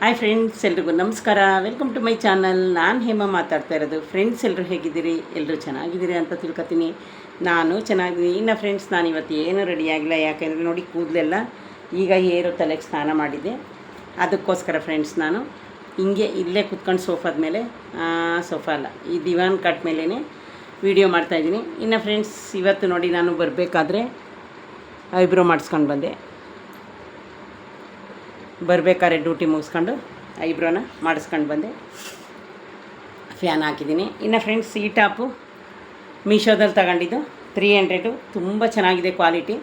Hi friends, ಎಲ್ರಿಗೂ ನಮಸ್ಕಾರ. Welcome to my channel. ನಾನು ಹೇಮ ಮಾತಾಡ್ತಾ ಇರೋದು. ಫ್ರೆಂಡ್ಸ್, ಎಲ್ಲರೂ ಹೇಗಿದ್ದೀರಿ? ಎಲ್ಲರೂ ಚೆನ್ನಾಗಿದ್ದೀರಿ ಅಂತ ತಿಳ್ಕೊತೀನಿ. ನಾನು ಚೆನ್ನಾಗಿದ್ದೀನಿ. ಇನ್ನು ಫ್ರೆಂಡ್ಸ್, ನಾನು ಇವತ್ತು ಏನೂ ರೆಡಿಯಾಗಿಲ್ಲ. ಯಾಕೆಂದರೆ ನೋಡಿ, ಕೂದಲೆಲ್ಲ ಈಗ ಏರು ತಲೆಗೆ ಸ್ನಾನ ಮಾಡಿದ್ದೆ. ಅದಕ್ಕೋಸ್ಕರ ಫ್ರೆಂಡ್ಸ್ ನಾನು ಹಿಂಗೆ ಇಲ್ಲೇ ಕೂತ್ಕೊಂಡು ಸೋಫಾದ ಮೇಲೆ, ಸೋಫಾ ಅಲ್ಲ, ಈ ದಿವಾನ್ ಕಟ್ ಮೇಲೇ ವೀಡಿಯೋ ಮಾಡ್ತಾಯಿದ್ದೀನಿ. ಇನ್ನು ಫ್ರೆಂಡ್ಸ್, ಇವತ್ತು ನೋಡಿ ನಾನು ಬರಬೇಕಾದ್ರೆ ಐಬ್ರೋ ಮಾಡಿಸ್ಕೊಂಡು ಬಂದೆ. ಬರಬೇಕಾದ್ರೆ ಡ್ಯೂಟಿ ಮುಗಿಸ್ಕೊಂಡು ಐಬ್ರೋನ ಮಾಡಿಸ್ಕೊಂಡು ಬಂದೆ. ಫ್ಯಾನ್ ಹಾಕಿದ್ದೀನಿ. ಇನ್ನು ಫ್ರೆಂಡ್ಸ್, ಈ ಟಾಪು ಮೀಶೋದಲ್ಲಿ ತಗೊಂಡಿದ್ದು 300. ತುಂಬ ಚೆನ್ನಾಗಿದೆ ಕ್ವಾಲಿಟಿ,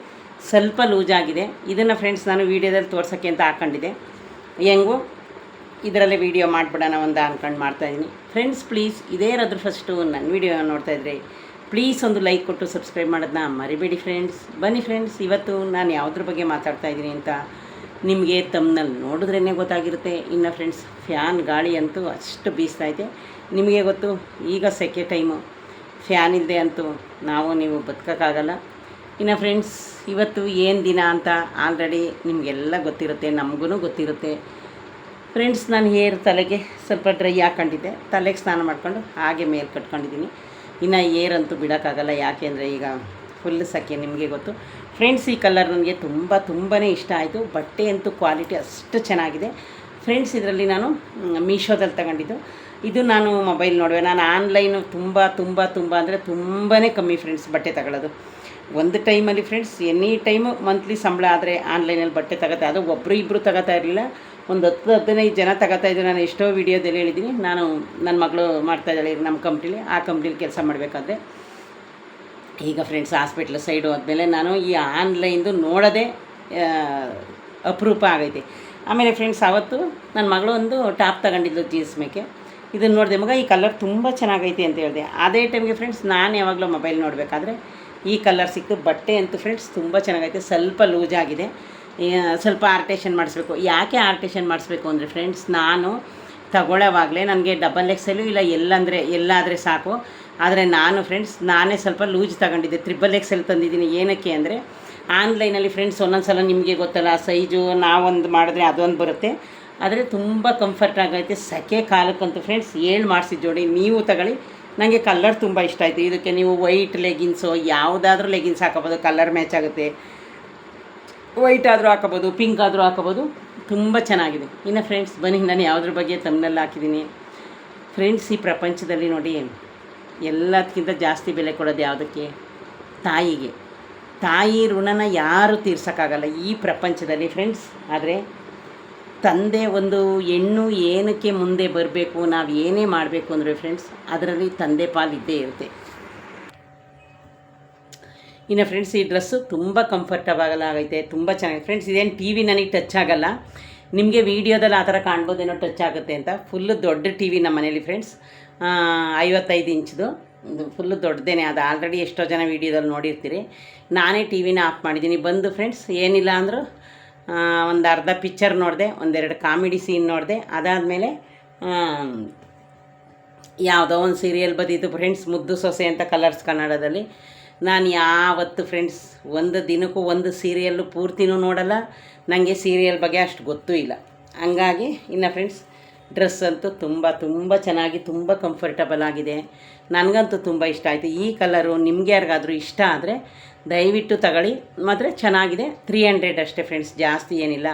ಸ್ವಲ್ಪ ಲೂಸ್ ಆಗಿದೆ. ಇದನ್ನು ಫ್ರೆಂಡ್ಸ್ ನಾನು ವೀಡಿಯೋದಲ್ಲಿ ತೋರ್ಸೋಕ್ಕೆ ಅಂತ ಹಾಕ್ಕೊಂಡಿದ್ದೆ. ಹೆಂಗೂ ಇದರಲ್ಲೇ ವೀಡಿಯೋ ಮಾಡಿಬಿಡೋಣ ಒಂದು ಅಂದ್ಕೊಂಡು ಮಾಡ್ತಾಯಿದ್ದೀನಿ. ಫ್ರೆಂಡ್ಸ್, ಪ್ಲೀಸ್ ಇದೇ ಇರೋದ್ರ ಫಸ್ಟು ನನ್ನ ವೀಡಿಯೋ ನೋಡ್ತಾಯಿದ್ರೆ ಪ್ಲೀಸ್ ಒಂದು ಲೈಕ್ ಕೊಟ್ಟು ಸಬ್ಸ್ಕ್ರೈಬ್ ಮಾಡೋದನ್ನ ಮರಿಬೇಡಿ ಫ್ರೆಂಡ್ಸ್. ಬನ್ನಿ ಫ್ರೆಂಡ್ಸ್, ಇವತ್ತು ನಾನು ಯಾವುದ್ರ ಬಗ್ಗೆ ಮಾತಾಡ್ತಾಯಿದ್ದೀನಿ ಅಂತ ನಿಮಗೆ ತಮ್ಮನಲ್ಲಿ ನೋಡಿದ್ರೇ ಗೊತ್ತಾಗಿರುತ್ತೆ. ಇನ್ನು ಫ್ರೆಂಡ್ಸ್, ಫ್ಯಾನ್ ಗಾಳಿ ಅಂತೂ ಅಷ್ಟು ಬೀಸ್ತಾಯಿದೆ. ನಿಮಗೆ ಗೊತ್ತು, ಈಗ ಸೆಕೆ ಟೈಮು, ಫ್ಯಾನ್ ಇಲ್ಲದೆ ಅಂತೂ ನೀವು ಬದುಕೋಕ್ಕಾಗಲ್ಲ. ಇನ್ನು ಫ್ರೆಂಡ್ಸ್, ಇವತ್ತು ಏನು ದಿನ ಅಂತ ಆಲ್ರೆಡಿ ನಿಮಗೆಲ್ಲ ಗೊತ್ತಿರುತ್ತೆ, ನಮಗೂ ಗೊತ್ತಿರುತ್ತೆ. ಫ್ರೆಂಡ್ಸ್, ನಾನು ಹೇರ್ ತಲೆಗೆ ಸ್ವಲ್ಪ ಡ್ರೈ ಹಾಕ್ಕೊಂಡಿದ್ದೆ. ತಲೆಗೆ ಸ್ನಾನ ಮಾಡ್ಕೊಂಡು ಹಾಗೆ ಮೇಲೆ ಕಟ್ಕೊಂಡಿದ್ದೀನಿ. ಇನ್ನು ಏರಂತೂ ಬಿಡೋಕ್ಕಾಗಲ್ಲ, ಯಾಕೆಂದರೆ ಈಗ ಫುಲ್ ಸೆಕೆ, ನಿಮಗೆ ಗೊತ್ತು. ಫ್ರೆಂಡ್ಸ್, ಈ ಕಲರ್ ನನಗೆ ತುಂಬಾ ಇಷ್ಟ ಆಯಿತು. ಬಟ್ಟೆ ಅಂತೂ ಕ್ವಾಲಿಟಿ ಅಷ್ಟು ಚೆನ್ನಾಗಿದೆ ಫ್ರೆಂಡ್ಸ್. ಇದರಲ್ಲಿ ನಾನು ಮೀಶೋದಲ್ಲಿ ತಗೊಂಡಿದ್ದು. ಇದು ನಾನು ಮೊಬೈಲ್ ನೋಡುವೆ. ನಾನು ಆನ್ಲೈನು ತುಂಬ ಅಂದರೆ ತುಂಬಾ ಕಮ್ಮಿ ಫ್ರೆಂಡ್ಸ್ ಬಟ್ಟೆ ತಗೊಳ್ಳೋದು. ಒಂದು ಟೈಮಲ್ಲಿ ಫ್ರೆಂಡ್ಸ್, ಎನಿ ಟೈಮು ಮಂತ್ಲಿ ಸಂಬಳ ಆದರೆ ಆನ್ಲೈನಲ್ಲಿ ಬಟ್ಟೆ ತಗೋತಾ, ಅದು ಒಬ್ಬರು ಇಬ್ಬರು ತಗೋತಾ ಇರಲಿಲ್ಲ, ಒಂದು 10-15 ಜನ ತಗೋತಾಯಿದ್ರು. ನಾನು ಎಷ್ಟೋ ವೀಡಿಯೋದಲ್ಲಿ ಹೇಳಿದ್ದೀನಿ. ನಾನು ನನ್ನ ಮಗಳು ಮಾಡ್ತಾಯಿದ್ದಾಳೆ ನಮ್ಮ ಕಂಪ್ನೀಲಿ, ಆ ಕಂಪ್ನೀಲಿ ಕೆಲಸ ಮಾಡಬೇಕಾದ್ರೆ. ಈಗ ಫ್ರೆಂಡ್ಸ್, ಹಾಸ್ಪಿಟ್ಲ್ ಸೈಡು ಹೋದ್ಮೇಲೆ ನಾನು ಈ ಆನ್ಲೈನ್ದು ನೋಡೋದೇ ಅಪರೂಪ ಆಗೈತೆ. ಆಮೇಲೆ ಫ್ರೆಂಡ್ಸ್, ಆವತ್ತು ನನ್ನ ಮಗಳು ಒಂದು ಟಾಪ್ ತಗೊಂಡಿದ್ದು ಜೀನ್ಸ್ ಮೇಕೆ. ಇದನ್ನು ನೋಡಿದೆ, ಮಗ ಈ ಕಲರ್ ತುಂಬ ಚೆನ್ನಾಗೈತೆ ಅಂತ ಹೇಳಿದೆ. ಅದೇ ಟೈಮ್ಗೆ ಫ್ರೆಂಡ್ಸ್, ನಾನು ಯಾವಾಗಲೂ ಮೊಬೈಲ್ ನೋಡಬೇಕಾದ್ರೆ ಈ ಕಲರ್ ಸಿಕ್ತು. ಬಟ್ಟೆ ಅಂತೂ ಫ್ರೆಂಡ್ಸ್ ತುಂಬ ಚೆನ್ನಾಗೈತೆ, ಸ್ವಲ್ಪ ಲೂಸ್ ಆಗಿದೆ, ಸ್ವಲ್ಪ ಆರ್ಟೇಷನ್ ಮಾಡಿಸ್ಬೇಕು. ಯಾಕೆ ಆರ್ಟೇಷನ್ ಮಾಡಿಸ್ಬೇಕು ಅಂದರೆ ಫ್ರೆಂಡ್ಸ್, ನಾನು ತಗೊಳ್ಳೋವಾಗಲೇ ನನಗೆ XL ಇಲ್ಲ ಎಲ್ಲಾದರೆ ಸಾಕು. ಆದರೆ ನಾನು ಫ್ರೆಂಡ್ಸ್, ನಾನೇ ಸ್ವಲ್ಪ ಲೂಜ್ ತಗೊಂಡಿದ್ದೆ, XXL ತಂದಿದ್ದೀನಿ. ಏನಕ್ಕೆ ಅಂದರೆ ಆನ್ಲೈನಲ್ಲಿ ಫ್ರೆಂಡ್ಸ್ ಒಂದೊಂದು ಸಲ ನಿಮಗೆ ಗೊತ್ತಲ್ಲ, ಸೈಜು ನಾವೊಂದು ಮಾಡಿದ್ರೆ ಅದೊಂದು ಬರುತ್ತೆ. ಆದರೆ ತುಂಬ ಕಂಫರ್ಟ್ ಆಗೈತೆ. ಸೆಕೆ ಕಾಲಕ್ಕಂತೂ ಫ್ರೆಂಡ್ಸ್ ಮಾಡಿಸಿದ ಜೋಡಿ ನೀವು ತಗೊಳ್ಳಿ. ನನಗೆ ಕಲರ್ ತುಂಬ ಇಷ್ಟ ಆಯಿತು. ಇದಕ್ಕೆ ನೀವು ವೈಟ್ ಲೆಗಿನ್ಸು, ಯಾವುದಾದ್ರೂ ಲೆಗಿನ್ಸ್ ಹಾಕೋಬೋದು, ಕಲರ್ ಮ್ಯಾಚ್ ಆಗುತ್ತೆ. ವೈಟ್ ಆದರೂ ಹಾಕೋಬೋದು, ಪಿಂಕ್ ಆದರೂ ಹಾಕೋಬೋದು, ತುಂಬ ಚೆನ್ನಾಗಿದೆ. ಇನ್ನು ಫ್ರೆಂಡ್ಸ್, ಬನ್ನಿ ನಾನು ಯಾವುದ್ರ ಬಗ್ಗೆ ತಮ್ಮನೆಲ್ಲ ಹಾಕಿದ್ದೀನಿ. ಫ್ರೆಂಡ್ಸ್, ಈ ಪ್ರಪಂಚದಲ್ಲಿ ನೋಡಿ ಎಲ್ಲದಕ್ಕಿಂತ ಜಾಸ್ತಿ ಬೆಲೆ ಕೊಡೋದು ಯಾವುದಕ್ಕೆ? ತಾಯಿಗೆ. ತಾಯಿ ಋಣನ ಯಾರು ತೀರ್ಸೋಕ್ಕಾಗಲ್ಲ ಈ ಪ್ರಪಂಚದಲ್ಲಿ ಫ್ರೆಂಡ್ಸ್. ಆದರೆ ತಂದೆ, ಒಂದು ಹೆಣ್ಣು ಏನಕ್ಕೆ ಮುಂದೆ ಬರಬೇಕು, ನಾವು ಏನೇ ಮಾಡಬೇಕು ಅಂದರೆ ಫ್ರೆಂಡ್ಸ್, ಅದರಲ್ಲಿ ತಂದೆ ಪಾಲು ಇದ್ದೇ ಇರುತ್ತೆ. ಇನ್ನು ಫ್ರೆಂಡ್ಸ್, ಈ ಡ್ರೆಸ್ಸು ತುಂಬ ಕಂಫರ್ಟಬಲ್ ಆಗೈತೆ, ತುಂಬ ಚೆನ್ನಾಗಿದೆ ಫ್ರೆಂಡ್ಸ್. ಇದೇನು ಟಿ ವಿ ನನಗೆ ಟಚ್ ಆಗೋಲ್ಲ, ನಿಮಗೆ ವೀಡಿಯೋದಲ್ಲಿ ಆ ಥರ ಕಾಣ್ಬೋದೇನೋ ಟಚ್ ಆಗುತ್ತೆ ಅಂತ. ಫುಲ್ಲು ದೊಡ್ಡ ಟಿ ವಿ ನಮ್ಮ ಮನೇಲಿ ಫ್ರೆಂಡ್ಸ್, 55 ಇಂಚ್ದು. ಇದು ಫುಲ್ಲು ದೊಡ್ಡದೇನೆ. ಅದು ಆಲ್ರೆಡಿ ಎಷ್ಟೋ ಜನ ವೀಡಿಯೋದಲ್ಲಿ ನೋಡಿರ್ತೀರಿ. ನಾನೇ ಟಿ ವಿನ ಆಫ್ ಮಾಡಿದ್ದೀನಿ. ಬಂದು ಫ್ರೆಂಡ್ಸ್, ಏನಿಲ್ಲ ಅಂದರೂ ಒಂದು ಅರ್ಧ ಪಿಕ್ಚರ್ ನೋಡಿದೆ, ಒಂದೆರಡು ಕಾಮಿಡಿ ಸೀನ್ ನೋಡಿದೆ. ಅದಾದಮೇಲೆ ಯಾವುದೋ ಒಂದು ಸೀರಿಯಲ್ ಬಂದಿದ್ದು ಫ್ರೆಂಡ್ಸ್, ಮುದ್ದು ಸೊಸೆ ಅಂತ ಕಲರ್ಸ್ ಕನ್ನಡದಲ್ಲಿ. ನಾನು ಯಾವತ್ತು ಫ್ರೆಂಡ್ಸ್ ಒಂದು ದಿನಕ್ಕೂ ಒಂದು ಸೀರಿಯಲ್ಲು ಪೂರ್ತಿನೂ ನೋಡಲ್ಲ. ನನಗೆ ಸೀರಿಯಲ್ ಬಗ್ಗೆ ಅಷ್ಟು ಗೊತ್ತೂ ಇಲ್ಲ. ಹಂಗಾಗಿ ಇನ್ನು ಫ್ರೆಂಡ್ಸ್, ಡ್ರೆಸ್ ಅಂತೂ ತುಂಬ ಚೆನ್ನಾಗಿ, ತುಂಬ ಕಂಫರ್ಟಬಲ್ ಆಗಿದೆ. ನನಗಂತೂ ತುಂಬ ಇಷ್ಟ ಆಯಿತು. ಈ ಕಲರು ನಿಮ್ಗೆ ಯಾರಿಗಾದರೂ ಇಷ್ಟ ಆದರೆ ದಯವಿಟ್ಟು ತಗೊಳ್ಳಿ. ಮಾತ್ರ ಚೆನ್ನಾಗಿದೆ. 300 ಅಷ್ಟೇ ಫ್ರೆಂಡ್ಸ್, ಜಾಸ್ತಿ ಏನಿಲ್ಲ.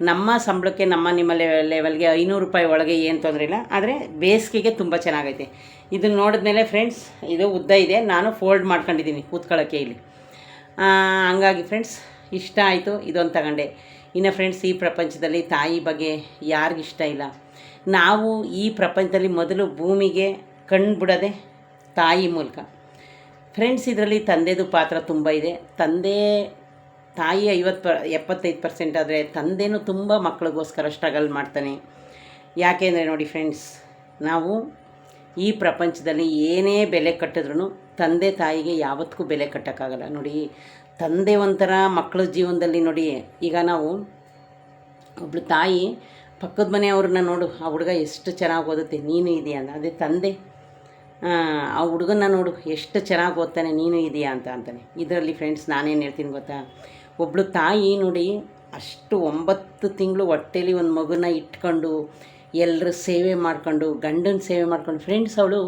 ನಮ್ಮ ಸಂಬಳಕ್ಕೆ, ನಿಮ್ಮ ಲೆವೆಲ್ಗೆ 500 ರೂಪಾಯಿ ಒಳಗೆ ಏನು ತೊಂದರೆ ಇಲ್ಲ. ಆದರೆ ಬೇಸಿಗೆಗೆ ತುಂಬ ಚೆನ್ನಾಗೈತೆ. ಇದನ್ನು ನೋಡಿದ್ಮೇಲೆ ಫ್ರೆಂಡ್ಸ್, ಇದು ಉದ್ದ ಇದೆ, ನಾನು ಫೋಲ್ಡ್ ಮಾಡ್ಕೊಂಡಿದ್ದೀನಿ ಕೂತ್ಕೊಳ್ಳೋಕ್ಕೆ ಇಲ್ಲಿ. ಹಂಗಾಗಿ ಫ್ರೆಂಡ್ಸ್ ಇಷ್ಟ ಆಯಿತು, ಇದೊಂದು ತಗೊಂಡೆ. ಇನ್ನು ಫ್ರೆಂಡ್ಸ್, ಈ ಪ್ರಪಂಚದಲ್ಲಿ ತಾಯಿ ಬಗ್ಗೆ ಯಾರಿಗಿಷ್ಟ ಇಲ್ಲ? ನಾವು ಈ ಪ್ರಪಂಚದಲ್ಲಿ ಮೊದಲು ಭೂಮಿಗೆ ಕಣ್ಣು ಬಿಡೋದೆ ತಾಯಿ ಮೂಲಕ ಫ್ರೆಂಡ್ಸ್. ಇದರಲ್ಲಿ ತಂದೆದು ಪಾತ್ರ ತುಂಬ ಇದೆ. ತಾಯಿ 75% ಆದರೆ ತಂದೆನೂ ತುಂಬ ಮಕ್ಕಳಿಗೋಸ್ಕರ ಸ್ಟ್ರಗಲ್ ಮಾಡ್ತಾನೆ. ಯಾಕೆಂದರೆ ನೋಡಿ ಫ್ರೆಂಡ್ಸ್, ನಾವು ಈ ಪ್ರಪಂಚದಲ್ಲಿ ಏನೇ ಬೆಲೆ ಕಟ್ಟಿದ್ರೂ ತಂದೆ ತಾಯಿಗೆ ಯಾವತ್ತಿಗೂ ಬೆಲೆ ಕಟ್ಟೋಕ್ಕಾಗಲ್ಲ. ನೋಡಿ, ತಂದೆ ಒಂಥರ ಮಕ್ಕಳ ಜೀವನದಲ್ಲಿ ನೋಡಿ, ಈಗ ನಾವು ಒಬ್ಬಳು ತಾಯಿ ಪಕ್ಕದ ಮನೆಯವ್ರನ್ನ ನೋಡು, ಆ ಹುಡುಗ ಎಷ್ಟು ಚೆನ್ನಾಗಿ ಓದುತ್ತೆ, ನೀನು ಇದೆಯಾ ಅಂತ. ಅದೇ ತಂದೆ ಆ ಹುಡುಗನ್ನ ನೋಡು, ಎಷ್ಟು ಚೆನ್ನಾಗಿ ಓದ್ತಾನೆ, ನೀನು ಇದೆಯಾ ಅಂತಾನೆ. ಇದರಲ್ಲಿ ಫ್ರೆಂಡ್ಸ್ ನಾನೇನು ಹೇಳ್ತೀನಿ ಗೊತ್ತಾ, ಒಬ್ಬಳು ತಾಯಿ ನೋಡಿ ಅಷ್ಟು 9 ತಿಂಗಳು ಹೊಟ್ಟೇಲಿ ಒಂದು ಮಗುನ ಇಟ್ಕೊಂಡು ಎಲ್ಲರ ಸೇವೆ ಮಾಡ್ಕೊಂಡು ಗಂಡನ ಸೇವೆ ಮಾಡ್ಕೊಂಡು ಫ್ರೆಂಡ್ಸ್ ಅವಳು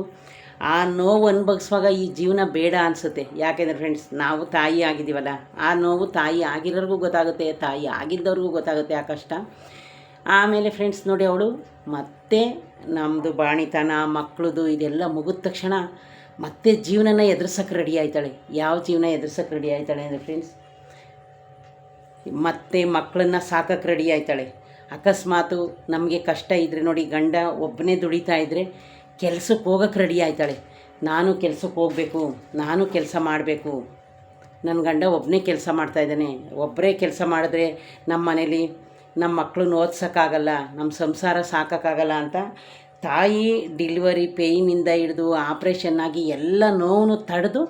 ಆ ನೋವು ಅನುಭವಿಸುವಾಗ ಈ ಜೀವನ ಬೇಡ ಅನಿಸುತ್ತೆ. ಯಾಕೆಂದರೆ ಫ್ರೆಂಡ್ಸ್ ನಾವು ತಾಯಿ ಆಗಿದ್ದೀವಲ್ಲ, ಆ ನೋವು ತಾಯಿ ಆಗಿರೋರಿಗೂ ಗೊತ್ತಾಗುತ್ತೆ, ತಾಯಿ ಆಗಿದ್ದವ್ರಿಗೂ ಗೊತ್ತಾಗುತ್ತೆ ಆ ಕಷ್ಟ. ಆಮೇಲೆ ಫ್ರೆಂಡ್ಸ್ ನೋಡಿ ಅವಳು ಮತ್ತೆ ನಮ್ಮದು ಬಾಣಿತನ ಮಕ್ಕಳದು ಇದೆಲ್ಲ ಮುಗಿದ ತಕ್ಷಣ ಮತ್ತೆ ಜೀವನನ ಎದುರ್ಸೋಕ್ಕೆ ರೆಡಿ ಆಯ್ತಾಳೆ. ಯಾವ ಜೀವನ ಎದುರ್ಸೋಕ್ಕೆ ರೆಡಿ ಆಯ್ತಾಳೆ ಅಂದರೆ ಫ್ರೆಂಡ್ಸ್, ಮತ್ತೆ ಮಕ್ಕಳನ್ನ ಸಾಕಕ್ಕೆ ರೆಡಿ ಆಯ್ತಾಳೆ. ಅಕಸ್ಮಾತು ನಮಗೆ ಕಷ್ಟ ಇದ್ದರೆ ನೋಡಿ, ಗಂಡ ಒಬ್ಬನೇ ದುಡಿತಾ ಇದ್ದರೆ ಕೆಲಸಕ್ಕೆ ಹೋಗೋಕ್ಕೆ ರೆಡಿ ಆಯ್ತಾಳೆ. ನಾನು ಕೆಲಸಕ್ಕೆ ಹೋಗಬೇಕು, ನಾನು ಕೆಲಸ ಮಾಡಬೇಕು, ನನ್ನ ಗಂಡ ಒಬ್ಬನೇ ಕೆಲಸ ಮಾಡ್ತಾಯಿದ್ದಾನೆ, ಒಬ್ಬರೇ ಕೆಲಸ ಮಾಡಿದ್ರೆ ನಮ್ಮ ಮನೇಲಿ ನಮ್ಮ ಮಕ್ಕಳನ್ನ ಓದ್ಸೋಕ್ಕಾಗಲ್ಲ, ನಮ್ಮ ಸಂಸಾರ ಸಾಕೋಕ್ಕಾಗಲ್ಲ ಅಂತ ತಾಯಿ ಡಿಲಿವರಿ ಪೇಯ್ನಿಂದ ಹಿಡಿದು ಆಪ್ರೇಷನ್ನಾಗಿ ಎಲ್ಲ ನೋವನ್ನು ತಡೆದು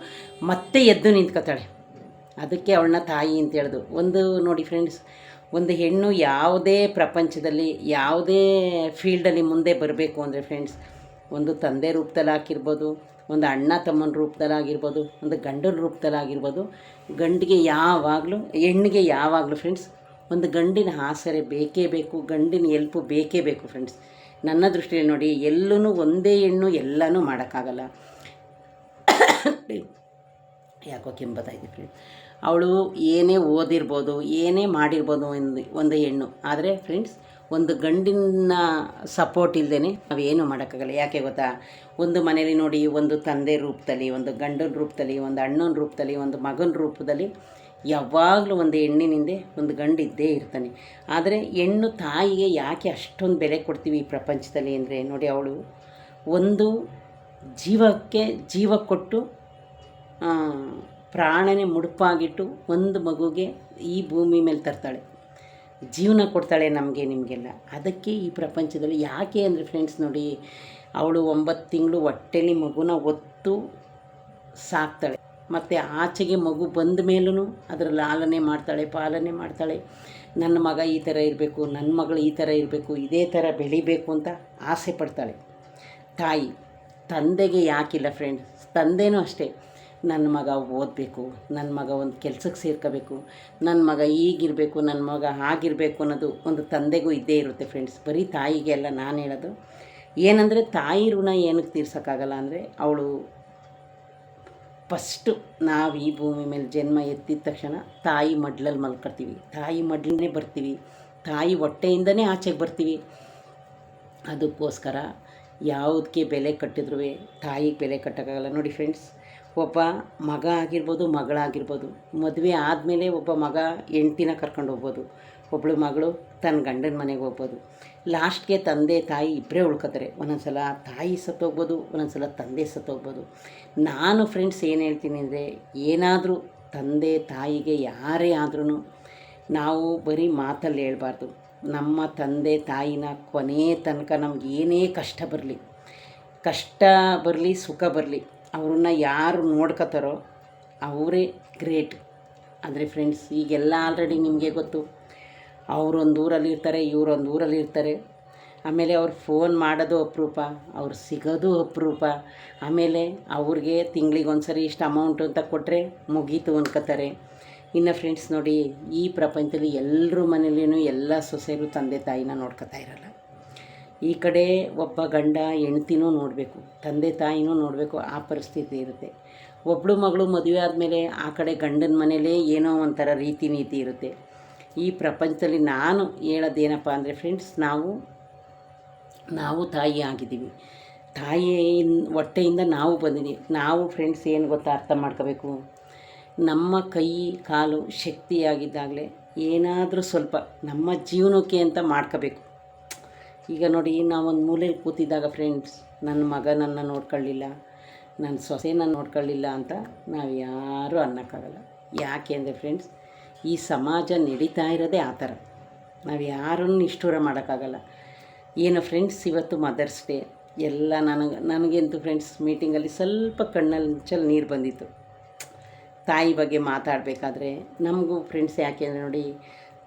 ಮತ್ತೆ ಎದ್ದು ನಿಂತ್ಕೊತಾಳೆ. ಅದಕ್ಕೆ ಅವಳನ್ನ ತಾಯಿ ಅಂತ ಹೇಳೋದು. ಒಂದು ನೋಡಿ ಫ್ರೆಂಡ್ಸ್, ಒಂದು ಹೆಣ್ಣು ಯಾವುದೇ ಪ್ರಪಂಚದಲ್ಲಿ ಯಾವುದೇ ಫೀಲ್ಡಲ್ಲಿ ಮುಂದೆ ಬರಬೇಕು ಅಂದರೆ ಫ್ರೆಂಡ್ಸ್, ಒಂದು ತಂದೆ ರೂಪದಲ್ಲಿ ಆಗಿರ್ಬೋದು, ಒಂದು ಅಣ್ಣ ತಮ್ಮನ ರೂಪದಲ್ಲಾಗಿರ್ಬೋದು, ಒಂದು ಗಂಡನ ರೂಪದಲ್ಲಾಗಿರ್ಬೋದು, ಗಂಡಿಗೆ ಯಾವಾಗಲೂ ಹೆಣ್ಣಿಗೆ ಯಾವಾಗಲೂ ಫ್ರೆಂಡ್ಸ್ ಒಂದು ಗಂಡಿನ ಆಸರೆ ಬೇಕೇ ಬೇಕು, ಗಂಡಿನ ಎಲ್ಪು ಬೇಕೇ ಬೇಕು ಫ್ರೆಂಡ್ಸ್. ನನ್ನ ದೃಷ್ಟಿಯಲ್ಲಿ ನೋಡಿ, ಎಲ್ಲೂ ಒಂದೇ ಹೆಣ್ಣು ಎಲ್ಲನೂ ಮಾಡೋಕ್ಕಾಗಲ್ಲ. ಯಾಕೋ ಕೆಂಬತ್ತಾಯಿದೆ ಫ್ರೆಂಡ್ಸ್. ಅವಳು ಏನೇ ಓದಿರ್ಬೋದು, ಏನೇ ಮಾಡಿರ್ಬೋದು ಒಂದು ಹೆಣ್ಣು, ಆದರೆ ಫ್ರೆಂಡ್ಸ್ ಒಂದು ಗಂಡಿನ ಸಪೋರ್ಟ್ ಇಲ್ಲದೇ ನಾವೇನು ಮಾಡೋಕ್ಕಾಗಲ್ಲ. ಯಾಕೆ ಗೊತ್ತಾ, ಒಂದು ಮನೇಲಿ ನೋಡಿ, ಒಂದು ತಂದೆ ರೂಪದಲ್ಲಿ, ಒಂದು ಗಂಡನ ರೂಪದಲ್ಲಿ, ಒಂದು ಅಣ್ಣನ ರೂಪದಲ್ಲಿ, ಒಂದು ಮಗನ ರೂಪದಲ್ಲಿ ಯಾವಾಗಲೂ ಒಂದು ಹೆಣ್ಣಿನಿಂದೆ ಒಂದು ಗಂಡು ಇದ್ದೇ ಇರ್ತಾನೆ. ಆದರೆ ಹೆಣ್ಣು ತಾಯಿಗೆ ಯಾಕೆ ಅಷ್ಟೊಂದು ಬೆಲೆ ಕೊಡ್ತೀವಿ ಈ ಪ್ರಪಂಚದಲ್ಲಿ ಅಂದರೆ ನೋಡಿ, ಅವಳು ಒಂದು ಜೀವಕ್ಕೆ ಜೀವ ಕೊಟ್ಟು ಪ್ರಾಣನೇ ಮುಡುಪಾಗಿಟ್ಟು ಒಂದು ಮಗುಗೆ ಈ ಭೂಮಿ ಮೇಲೆ ತರ್ತಾಳೆ, ಜೀವನ ಕೊಡ್ತಾಳೆ ನಮಗೆ ನಿಮಗೆಲ್ಲ. ಅದಕ್ಕೆ ಈ ಪ್ರಪಂಚದಲ್ಲಿ ಯಾಕೆ ಅಂದರೆ ಫ್ರೆಂಡ್ಸ್ ನೋಡಿ, ಅವಳು 9 ತಿಂಗಳು ಹೊಟ್ಟೆಲಿ ಮಗುನ ಹೊತ್ತು ಸಾಕ್ತಾಳೆ, ಮತ್ತು ಆಚೆಗೆ ಮಗು ಬಂದ ಮೇಲೂ ಅದರ ಲಾಲನೆ ಮಾಡ್ತಾಳೆ, ಪಾಲನೆ ಮಾಡ್ತಾಳೆ. ನನ್ನ ಮಗ ಈ ಥರ ಇರಬೇಕು, ನನ್ನ ಮಗಳು ಈ ಥರ ಇರಬೇಕು, ಇದೇ ಥರ ಬೆಳಿಬೇಕು ಅಂತ ಆಸೆ ಪಡ್ತಾಳೆ ತಾಯಿ. ತಂದೆಗೆ ಯಾಕಿಲ್ಲ ಫ್ರೆಂಡ್ಸ್, ತಂದೆನೂ ಅಷ್ಟೇ, ನನ್ನ ಮಗ ಓದಬೇಕು, ನನ್ನ ಮಗ ಒಂದು ಕೆಲಸಕ್ಕೆ ಸೇರ್ಕೋಬೇಕು, ನನ್ನ ಮಗ ಈಗಿರಬೇಕು, ನನ್ನ ಮಗ ಆಗಿರಬೇಕು ಅನ್ನೋದು ಒಂದು ತಂದೆಗೂ ಇದ್ದೇ ಇರುತ್ತೆ ಫ್ರೆಂಡ್ಸ್. ಬರೀ ತಾಯಿಗೆ ಅಲ್ಲ ನಾನು ಹೇಳೋದು. ಏನಂದರೆ ತಾಯಿ ಋಣ ಏನಕ್ಕೆ ತೀರ್ಸೋಕ್ಕಾಗಲ್ಲ ಅಂದರೆ, ಅವಳು ಫಸ್ಟು ನಾವು ಈ ಭೂಮಿ ಮೇಲೆ ಜನ್ಮ ಎತ್ತಿದ ತಕ್ಷಣ ತಾಯಿ ಮಡ್ಲಲ್ಲಿ ಮಲ್ಕೊಳ್ತೀವಿ, ತಾಯಿ ಮಡ್ಲನ್ನೇ ಬರ್ತೀವಿ, ತಾಯಿ ಹೊಟ್ಟೆಯಿಂದನೇ ಆಚೆಗೆ ಬರ್ತೀವಿ. ಅದಕ್ಕೋಸ್ಕರ ಯಾವುದಕ್ಕೆ ಬೆಲೆ ಕಟ್ಟಿದ್ರೂ ತಾಯಿಗೆ ಬೆಲೆ ಕಟ್ಟೋಕ್ಕಾಗಲ್ಲ. ನೋಡಿ ಫ್ರೆಂಡ್ಸ್, ಒಬ್ಬ ಮಗ ಆಗಿರ್ಬೋದು, ಮಗಳಾಗಿರ್ಬೋದು, ಮದುವೆ ಆದಮೇಲೆ ಒಬ್ಬ ಮಗ ಹೆಂಡ್ತಿನ ಕರ್ಕೊಂಡು ಹೋಗ್ಬೋದು, ಒಬ್ಬಳು ಮಗಳು ತನ್ನ ಗಂಡನ ಮನೆಗೆ ಹೋಗ್ಬೋದು. ಲಾಸ್ಟ್ಗೆ ತಂದೆ ತಾಯಿ ಇಬ್ಬರೇ ಉಳ್ಕೋತಾರೆ. ಒಂದೊಂದು ಸಲ ತಾಯಿ ಸತ್ತೋಗ್ಬೋದು, ಒಂದೊಂದು ಸಲ ತಂದೆ ಸತ್ತೋಗ್ಬೋದು. ನಾನು ಫ್ರೆಂಡ್ಸ್ ಏನು ಹೇಳ್ತೀನಿ ಅಂದರೆ, ಏನಾದರೂ ತಂದೆ ತಾಯಿಗೆ ಯಾರೇ ಆದ್ರೂ ನಾವು ಬರೀ ಮಾತಲ್ಲಿ ಹೇಳ್ಬಾರ್ದು. ನಮ್ಮ ತಂದೆ ತಾಯಿನ ಕೊನೆ ತನಕ ನಮ್ಗೆ ಏನೇ ಕಷ್ಟ ಬರಲಿ ಸುಖ ಬರಲಿ, ಅವ್ರನ್ನ ಯಾರು ನೋಡ್ಕೋತಾರೋ ಅವರೇ ಗ್ರೇಟ್. ಆದರೆ ಫ್ರೆಂಡ್ಸ್ ಈಗೆಲ್ಲ ಆಲ್ರೆಡಿ ನಿಮಗೆ ಗೊತ್ತು, ಅವರೊಂದು ಊರಲ್ಲಿ ಇರ್ತಾರೆ, ಇವರೊಂದು ಊರಲ್ಲಿ ಇರ್ತಾರೆ. ಆಮೇಲೆ ಅವ್ರು ಫೋನ್ ಮಾಡೋದು ಅಪರೂಪ, ಅವ್ರು ಸಿಗೋದು ಅಪರೂಪ. ಆಮೇಲೆ ಅವ್ರಿಗೆ ತಿಂಗಳಿಗೆ ಒಂದು ಸರಿ ಇಷ್ಟು ಅಮೌಂಟು ಅಂತ ಕೊಟ್ಟರೆ ಮುಗೀತು ಅನ್ಕೋತಾರೆ. ಇನ್ನು ಫ್ರೆಂಡ್ಸ್ ನೋಡಿ, ಈ ಪ್ರಪಂಚದಲ್ಲಿ ಎಲ್ಲರ ಮನೇಲೂ ಎಲ್ಲ ಸೊಸೆಯರು ತಂದೆ ತಾಯಿನ ನೋಡ್ಕೊತಾ ಇರಲ್ಲ. ಈ ಕಡೆ ಒಬ್ಬ ಗಂಡ ಹೆಂಡ್ತಿನೂ ನೋಡಬೇಕು, ತಂದೆ ತಾಯಿನೂ ನೋಡಬೇಕು, ಆ ಪರಿಸ್ಥಿತಿ ಇರುತ್ತೆ. ಒಬ್ಬಳು ಮಗಳು ಮದುವೆ ಆದಮೇಲೆ ಆ ಕಡೆ ಗಂಡನ ಮನೇಲೇ ಏನೋ ಒಂಥರ ರೀತಿ ನೀತಿ ಇರುತ್ತೆ. ಈ ಪ್ರಪಂಚದಲ್ಲಿ ನಾನು ಹೇಳೋದೇನಪ್ಪ ಅಂದರೆ ಫ್ರೆಂಡ್ಸ್, ನಾವು ತಾಯಿ ಆಗಿದ್ದೀವಿ, ತಾಯಿ ಹೊಟ್ಟೆಯಿಂದ ನಾವು ಬಂದಿದ್ದೀವಿ. ನಾವು ಫ್ರೆಂಡ್ಸ್ ಏನು ಗೊತ್ತಾ ಅರ್ಥ ಮಾಡ್ಕೋಬೇಕು, ನಮ್ಮ ಕೈ ಕಾಲು ಶಕ್ತಿಯಾಗಿದ್ದಾಗಲೇ ಏನಾದರೂ ಸ್ವಲ್ಪ ನಮ್ಮ ಜೀವನಕ್ಕೆ ಅಂತ ಮಾಡ್ಕೋಬೇಕು. ಈಗ ನೋಡಿ, ನಾವೊಂದು ಮೂಲೆಯಲ್ಲಿ ಕೂತಿದ್ದಾಗ ಫ್ರೆಂಡ್ಸ್, ನನ್ನ ಮಗ ನನ್ನ ನೋಡ್ಕೊಳ್ಳಿಲ್ಲ, ನನ್ನ ಸೊಸೆನ ನೋಡ್ಕೊಳ್ಳಿಲ್ಲ ಅಂತ ನಾವು ಯಾರೂ ಅನ್ನೋಕ್ಕಾಗಲ್ಲ. ಯಾಕೆ ಅಂದರೆ ಫ್ರೆಂಡ್ಸ್, ಈ ಸಮಾಜ ನಡೀತಾ ಇರೋದೇ ಆ ಥರ. ನಾವು ಯಾರನ್ನು ನಿಷ್ಠೂರ ಮಾಡೋಕ್ಕಾಗಲ್ಲ. ಏನು ಫ್ರೆಂಡ್ಸ್, ಇವತ್ತು ಮದರ್ಸ್ ಡೇ ಎಲ್ಲ ನನಗಂತೂ ಫ್ರೆಂಡ್ಸ್ ಮೀಟಿಂಗಲ್ಲಿ ಸ್ವಲ್ಪ ಕಣ್ಣಲ್ಲಿ ನೀರು ಬಂದಿತ್ತು. ತಾಯಿ ಬಗ್ಗೆ ಮಾತಾಡಬೇಕಾದ್ರೆ ನಮಗೂ ಫ್ರೆಂಡ್ಸ್, ಯಾಕೆ ಅಂದರೆ ನೋಡಿ,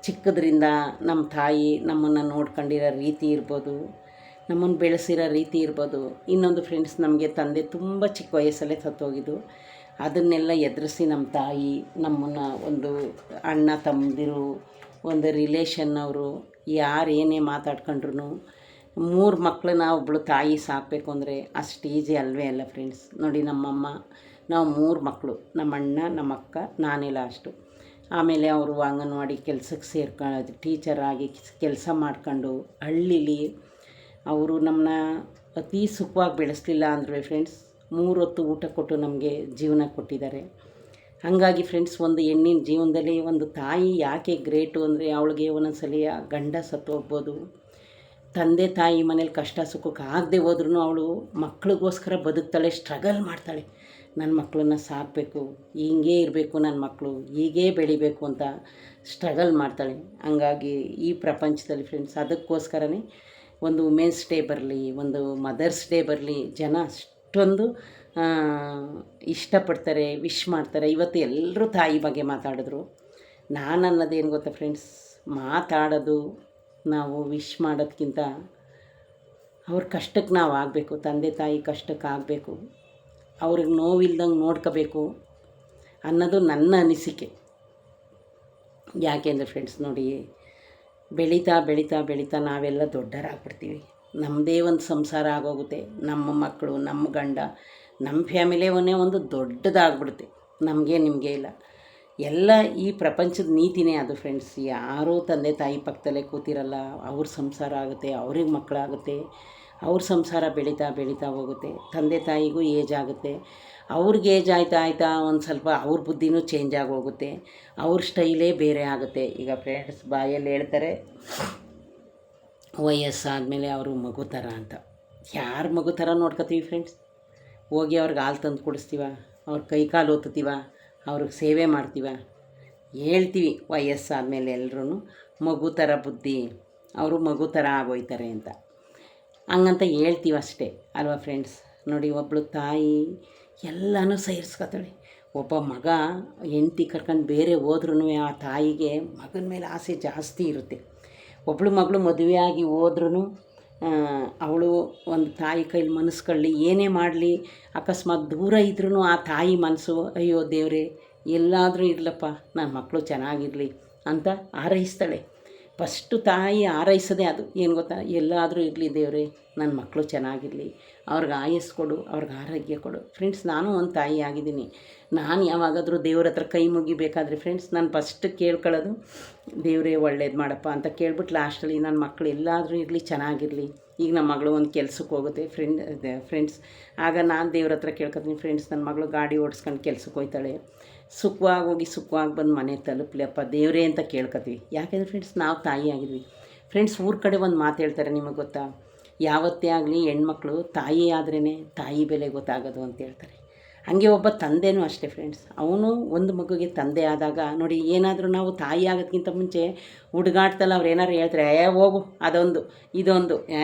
ಚಿಕ್ಕದ್ರಿಂದ ನಮ್ಮ ತಾಯಿ ನಮ್ಮನ್ನು ನೋಡ್ಕೊಂಡಿರೋ ರೀತಿ ಇರ್ಬೋದು, ನಮ್ಮನ್ನು ಬೆಳೆಸಿರೋ ರೀತಿ ಇರ್ಬೋದು. ಇನ್ನೊಂದು ಫ್ರೆಂಡ್ಸ್, ನಮಗೆ ತಂದೆ ತುಂಬ ಚಿಕ್ಕ ವಯಸ್ಸಲ್ಲೇ ಸತ್ತೋಗಿದ್ದು. ಅದನ್ನೆಲ್ಲ ಎದುರಿಸಿ ನಮ್ಮ ತಾಯಿ ನಮ್ಮನ್ನು ಒಂದು ಅಣ್ಣ ತಮ್ಮದಿರು ಒಂದು ರಿಲೇಷನ್ನವರು ಯಾರು ಏನೇ ಮಾತಾಡ್ಕೊಂಡ್ರು 3 ಮಕ್ಕಳನ್ನ ಒಬ್ಬಳು ತಾಯಿ ಸಾಕಬೇಕು ಅಂದರೆ ಅಷ್ಟು ಈಸಿ ಅಲ್ವೇ ಅಲ್ಲ ಫ್ರೆಂಡ್ಸ್. ನೋಡಿ ನಮ್ಮಮ್ಮ, ನಾವು 3 ಮಕ್ಕಳು, ನಮ್ಮ ಅಣ್ಣ, ನಮ್ಮ ಅಕ್ಕ, ನಾನೇ ಲಾಸ್ಟು. ಆಮೇಲೆ ಅವರು ಅಂಗನವಾಡಿ ಕೆಲಸಕ್ಕೆ ಸೇರ್ಕೊಳ್ಳೋದು, ಟೀಚರಾಗಿ ಕೆಲಸ ಮಾಡ್ಕೊಂಡು ಹಳ್ಳೀಲಿ ಅವರು ನಮ್ಮನ್ನ ಅತಿ ಸುಖವಾಗಿ ಬೆಳೆಸಲಿಲ್ಲ ಅಂದರೆ ಫ್ರೆಂಡ್ಸ್ 3 ಹೊತ್ತು ಊಟ ಕೊಟ್ಟು ನಮಗೆ ಜೀವನ ಕೊಟ್ಟಿದ್ದಾರೆ. ಹಾಗಾಗಿ ಫ್ರೆಂಡ್ಸ್, ಒಂದು ಹೆಣ್ಣಿನ ಜೀವನದಲ್ಲಿ ಒಂದು ತಾಯಿ ಯಾಕೆ ಗ್ರೇಟು ಅಂದರೆ ಅವಳಿಗೆ ಒಂದೊಂದ್ಸಲಿ ಗಂಡ ಸತ್ತು ಹೋಗ್ಬೋದು, ತಂದೆ ತಾಯಿ ಮನೇಲಿ ಕಷ್ಟ ಸುಖಕ್ಕೆ ಆಗದೆ ಹೋದ್ರೂ ಅವಳು ಮಕ್ಳಿಗೋಸ್ಕರ ಬದುಕ್ತಾಳೆ, ಸ್ಟ್ರಗಲ್ ಮಾಡ್ತಾಳೆ. ನನ್ನ ಮಕ್ಕಳನ್ನ ಸಾಕಬೇಕು, ಹಿಂಗೇ ಇರಬೇಕು, ನನ್ನ ಮಕ್ಕಳು ಹೀಗೇ ಬೆಳಿಬೇಕು ಅಂತ ಸ್ಟ್ರಗಲ್ ಮಾಡ್ತಾಳೆ. ಹಂಗಾಗಿ ಈ ಪ್ರಪಂಚದಲ್ಲಿ ಫ್ರೆಂಡ್ಸ್ ಅದಕ್ಕೋಸ್ಕರನೇ ಒಂದು ವುಮೆನ್ಸ್ ಡೇ ಬರಲಿ, ಒಂದು ಮದರ್ಸ್ ಡೇ ಬರಲಿ, ಜನ ಅಷ್ಟೊಂದು ಇಷ್ಟಪಡ್ತಾರೆ, ವಿಶ್ ಮಾಡ್ತಾರೆ. ಇವತ್ತು ಎಲ್ಲರೂ ತಾಯಿ ಬಗ್ಗೆ ಮಾತಾಡಿದ್ರು. ನಾನು ಅನ್ನೋದೇನು ಗೊತ್ತಾ ಫ್ರೆಂಡ್ಸ್, ಮಾತಾಡೋದು ನಾವು ವಿಶ್ ಮಾಡೋದಕ್ಕಿಂತ ಅವ್ರ ಕಷ್ಟಕ್ಕೆ ನಾವು ಆಗಬೇಕು, ತಂದೆ ತಾಯಿ ಕಷ್ಟಕ್ಕೆ ಆಗಬೇಕು, ಅವ್ರಿಗೆ ನೋವಿಲ್ದಂಗೆ ನೋಡ್ಕೋಬೇಕು ಅನ್ನೋದು ನನ್ನ ಅನಿಸಿಕೆ. ಯಾಕೆಂದರೆ ಫ್ರೆಂಡ್ಸ್ ನೋಡಿ, ಬೆಳೀತಾ ಬೆಳೀತಾ ಬೆಳೀತಾ ನಾವೆಲ್ಲ ದೊಡ್ಡರಾಗ್ಬಿಡ್ತೀವಿ. ನಮ್ಮದೇ ಒಂದು ಸಂಸಾರ ಆಗೋಗುತ್ತೆ, ನಮ್ಮ ಮಕ್ಕಳು, ನಮ್ಮ ಗಂಡ, ನಮ್ಮ ಫ್ಯಾಮಿಲಿಯವನ್ನೇ ಒಂದು ದೊಡ್ಡದಾಗ್ಬಿಡುತ್ತೆ. ನಮಗೆ ನಿಮಗೆ ಇಲ್ಲ, ಎಲ್ಲ ಈ ಪ್ರಪಂಚದ ನೀತಿನೇ ಅದು ಫ್ರೆಂಡ್ಸ್. ಯಾರೂ ತಂದೆ ತಾಯಿ ಪಕ್ಕದಲ್ಲೇ ಕೂತಿರಲ್ಲ, ಅವ್ರ ಸಂಸಾರ ಆಗುತ್ತೆ, ಅವ್ರಿಗೆ ಮಕ್ಕಳಾಗುತ್ತೆ, ಅವ್ರ ಸಂಸಾರ ಬೆಳೀತಾ ಬೆಳೀತಾ ಹೋಗುತ್ತೆ. ತಂದೆ ತಾಯಿಗೂ ಏಜ್ ಆಗುತ್ತೆ, ಅವ್ರಿಗೆ ಏಜ್ ಆಯ್ತಾ ಒಂದು ಸ್ವಲ್ಪ ಅವ್ರ ಬುದ್ಧಿನೂ ಚೇಂಜ್ ಆಗೋಗುತ್ತೆ, ಅವ್ರ ಸ್ಟೈಲೇ ಬೇರೆ ಆಗುತ್ತೆ. ಈಗ ಫ್ರೆಂಡ್ಸ್ ಬಾಯಲ್ಲಿ ಹೇಳ್ತಾರೆ ವಯಸ್ಸಾದಮೇಲೆ ಅವರು ಮಗು ಥರ ಅಂತ. ಯಾರು ಮಗು ಥರ ನೋಡ್ಕೋತೀವಿ ಫ್ರೆಂಡ್ಸ್? ಹೋಗಿ ಅವ್ರಿಗೆ ಹಾಲು ತಂದು ಕುಡಿಸ್ತೀವ, ಅವ್ರ ಕೈ ಕಾಲು ಒತ್ತುತ್ತೀವ, ಅವ್ರಿಗೆ ಸೇವೆ ಮಾಡ್ತೀವ? ಹೇಳ್ತೀವಿ ವಯಸ್ಸಾದಮೇಲೆ ಎಲ್ಲರೂ ಮಗು ಥರ ಬುದ್ಧಿ, ಅವರು ಮಗು ಥರ ಆಗೋಯ್ತಾರೆ ಅಂತ, ಹಂಗಂತ ಹೇಳ್ತೀವಿ ಅಷ್ಟೇ ಅಲ್ವಾ ಫ್ರೆಂಡ್ಸ್? ನೋಡಿ, ಒಬ್ಬಳು ತಾಯಿ ಎಲ್ಲನೂ ಸಹಿಸ್ಕೊತಾಳೆ. ಒಬ್ಬ ಮಗ ಹೆಂಡತಿ ಕರ್ಕೊಂಡು ಬೇರೆ ಹೋದ್ರೂ ಆ ತಾಯಿಗೆ ಮಗನ ಮೇಲೆ ಆಸೆ ಜಾಸ್ತಿ ಇರುತ್ತೆ. ಒಬ್ಬಳು ಮಗಳು ಮದುವೆ ಆಗಿ ಹೋದ್ರೂ ಅವಳು ಒಂದು ತಾಯಿ ಕೈಲಿ ಮನಸ್ಕೊಳ್ಳಿ, ಏನೇ ಮಾಡಲಿ, ಅಕಸ್ಮಾತ್ ದೂರ ಇದ್ರೂ ಆ ತಾಯಿ ಮನಸ್ಸು ಅಯ್ಯೋ ದೇವರೇ ಎಲ್ಲಾದರೂ ಇರಲಪ್ಪ, ನನ್ನ ಮಕ್ಕಳು ಚೆನ್ನಾಗಿರಲಿ ಅಂತ ಹಾರೈಸ್ತಾಳೆ. ಫಸ್ಟು ತಾಯಿ ಹಾರೈಸೋದೇ ಅದು. ಏನು ಗೊತ್ತಾ? ಎಲ್ಲಾದರೂ ಇರಲಿ ದೇವರೇ, ನನ್ನ ಮಕ್ಕಳು ಚೆನ್ನಾಗಿರಲಿ, ಅವ್ರಿಗೆ ಆಯಸ್ಸು ಕೊಡು, ಅವ್ರಿಗೆ ಆರೋಗ್ಯ ಕೊಡು. ಫ್ರೆಂಡ್ಸ್, ನಾನು ಒಂದು ತಾಯಿ ಆಗಿದ್ದೀನಿ. ನಾನು ಯಾವಾಗಾದರೂ ದೇವ್ರ ಹತ್ರ ಕೈ ಮುಗಿಬೇಕಾದ್ರೆ ಫ್ರೆಂಡ್ಸ್, ನಾನು ಫಸ್ಟ್ ಕೇಳ್ಕೊಳ್ಳೋದು ದೇವರೇ ಒಳ್ಳೇದು ಮಾಡಪ್ಪ ಅಂತ ಕೇಳ್ಬಿಟ್ಟು ಲಾಸ್ಟಲ್ಲಿ ನನ್ನ ಮಕ್ಕಳು ಎಲ್ಲಾದರೂ ಇರಲಿ, ಚೆನ್ನಾಗಿರಲಿ. ಈಗ ನಮ್ಮ ಮಗಳು ಒಂದು ಕೆಲ್ಸಕ್ಕೆ ಹೋಗುತ್ತೆ ಫ್ರೆಂಡ್ಸ್, ಆಗ ನಾನು ದೇವ್ರ ಹತ್ರ ಕೇಳ್ಕೊತೀನಿ, ಫ್ರೆಂಡ್ಸ್ ನನ್ನ ಮಗಳು ಗಾಡಿ ಓಡಿಸ್ಕೊಂಡು ಕೆಲ್ಸಕ್ಕೆ ಹೋಗ್ತಾಳೆ, ಸುಖವಾಗಿ ಹೋಗಿ ಸುಖವಾಗಿ ಬಂದು ಮನೆ ತಲುಪಲಿಯಪ್ಪ ದೇವರೇ ಅಂತ ಕೇಳ್ಕೊತೀವಿ. ಯಾಕೆಂದರೆ ಫ್ರೆಂಡ್ಸ್ ನಾವು ತಾಯಿ ಆಗಿದ್ವಿ. ಫ್ರೆಂಡ್ಸ್, ಊರ ಕಡೆ ಒಂದು ಮಾತು ಹೇಳ್ತಾರೆ, ನಿಮಗೆ ಗೊತ್ತಾ? ಯಾವತ್ತೇ ಆಗಲಿ ಹೆಣ್ಮಕ್ಳು ತಾಯಿ ಆದ್ರೇ ತಾಯಿ ಬೆಲೆ ಗೊತ್ತಾಗೋದು ಅಂತ ಹೇಳ್ತಾರೆ. ಹಾಗೆ ಒಬ್ಬ ತಂದೆನೂ ಅಷ್ಟೇ ಫ್ರೆಂಡ್ಸ್, ಅವನು ಒಂದು ಮಗುಗೆ ತಂದೆ ಆದಾಗ ನೋಡಿ, ಏನಾದರೂ ನಾವು ತಾಯಿ ಆಗೋದಕ್ಕಿಂತ ಮುಂಚೆ ಹುಡುಗಾಡ್ತಲ್ಲ ಅವ್ರು ಏನಾದ್ರು ಹೇಳ್ತಾರೆ, ಹೋಗು ಅದೊಂದು ಇದೊಂದು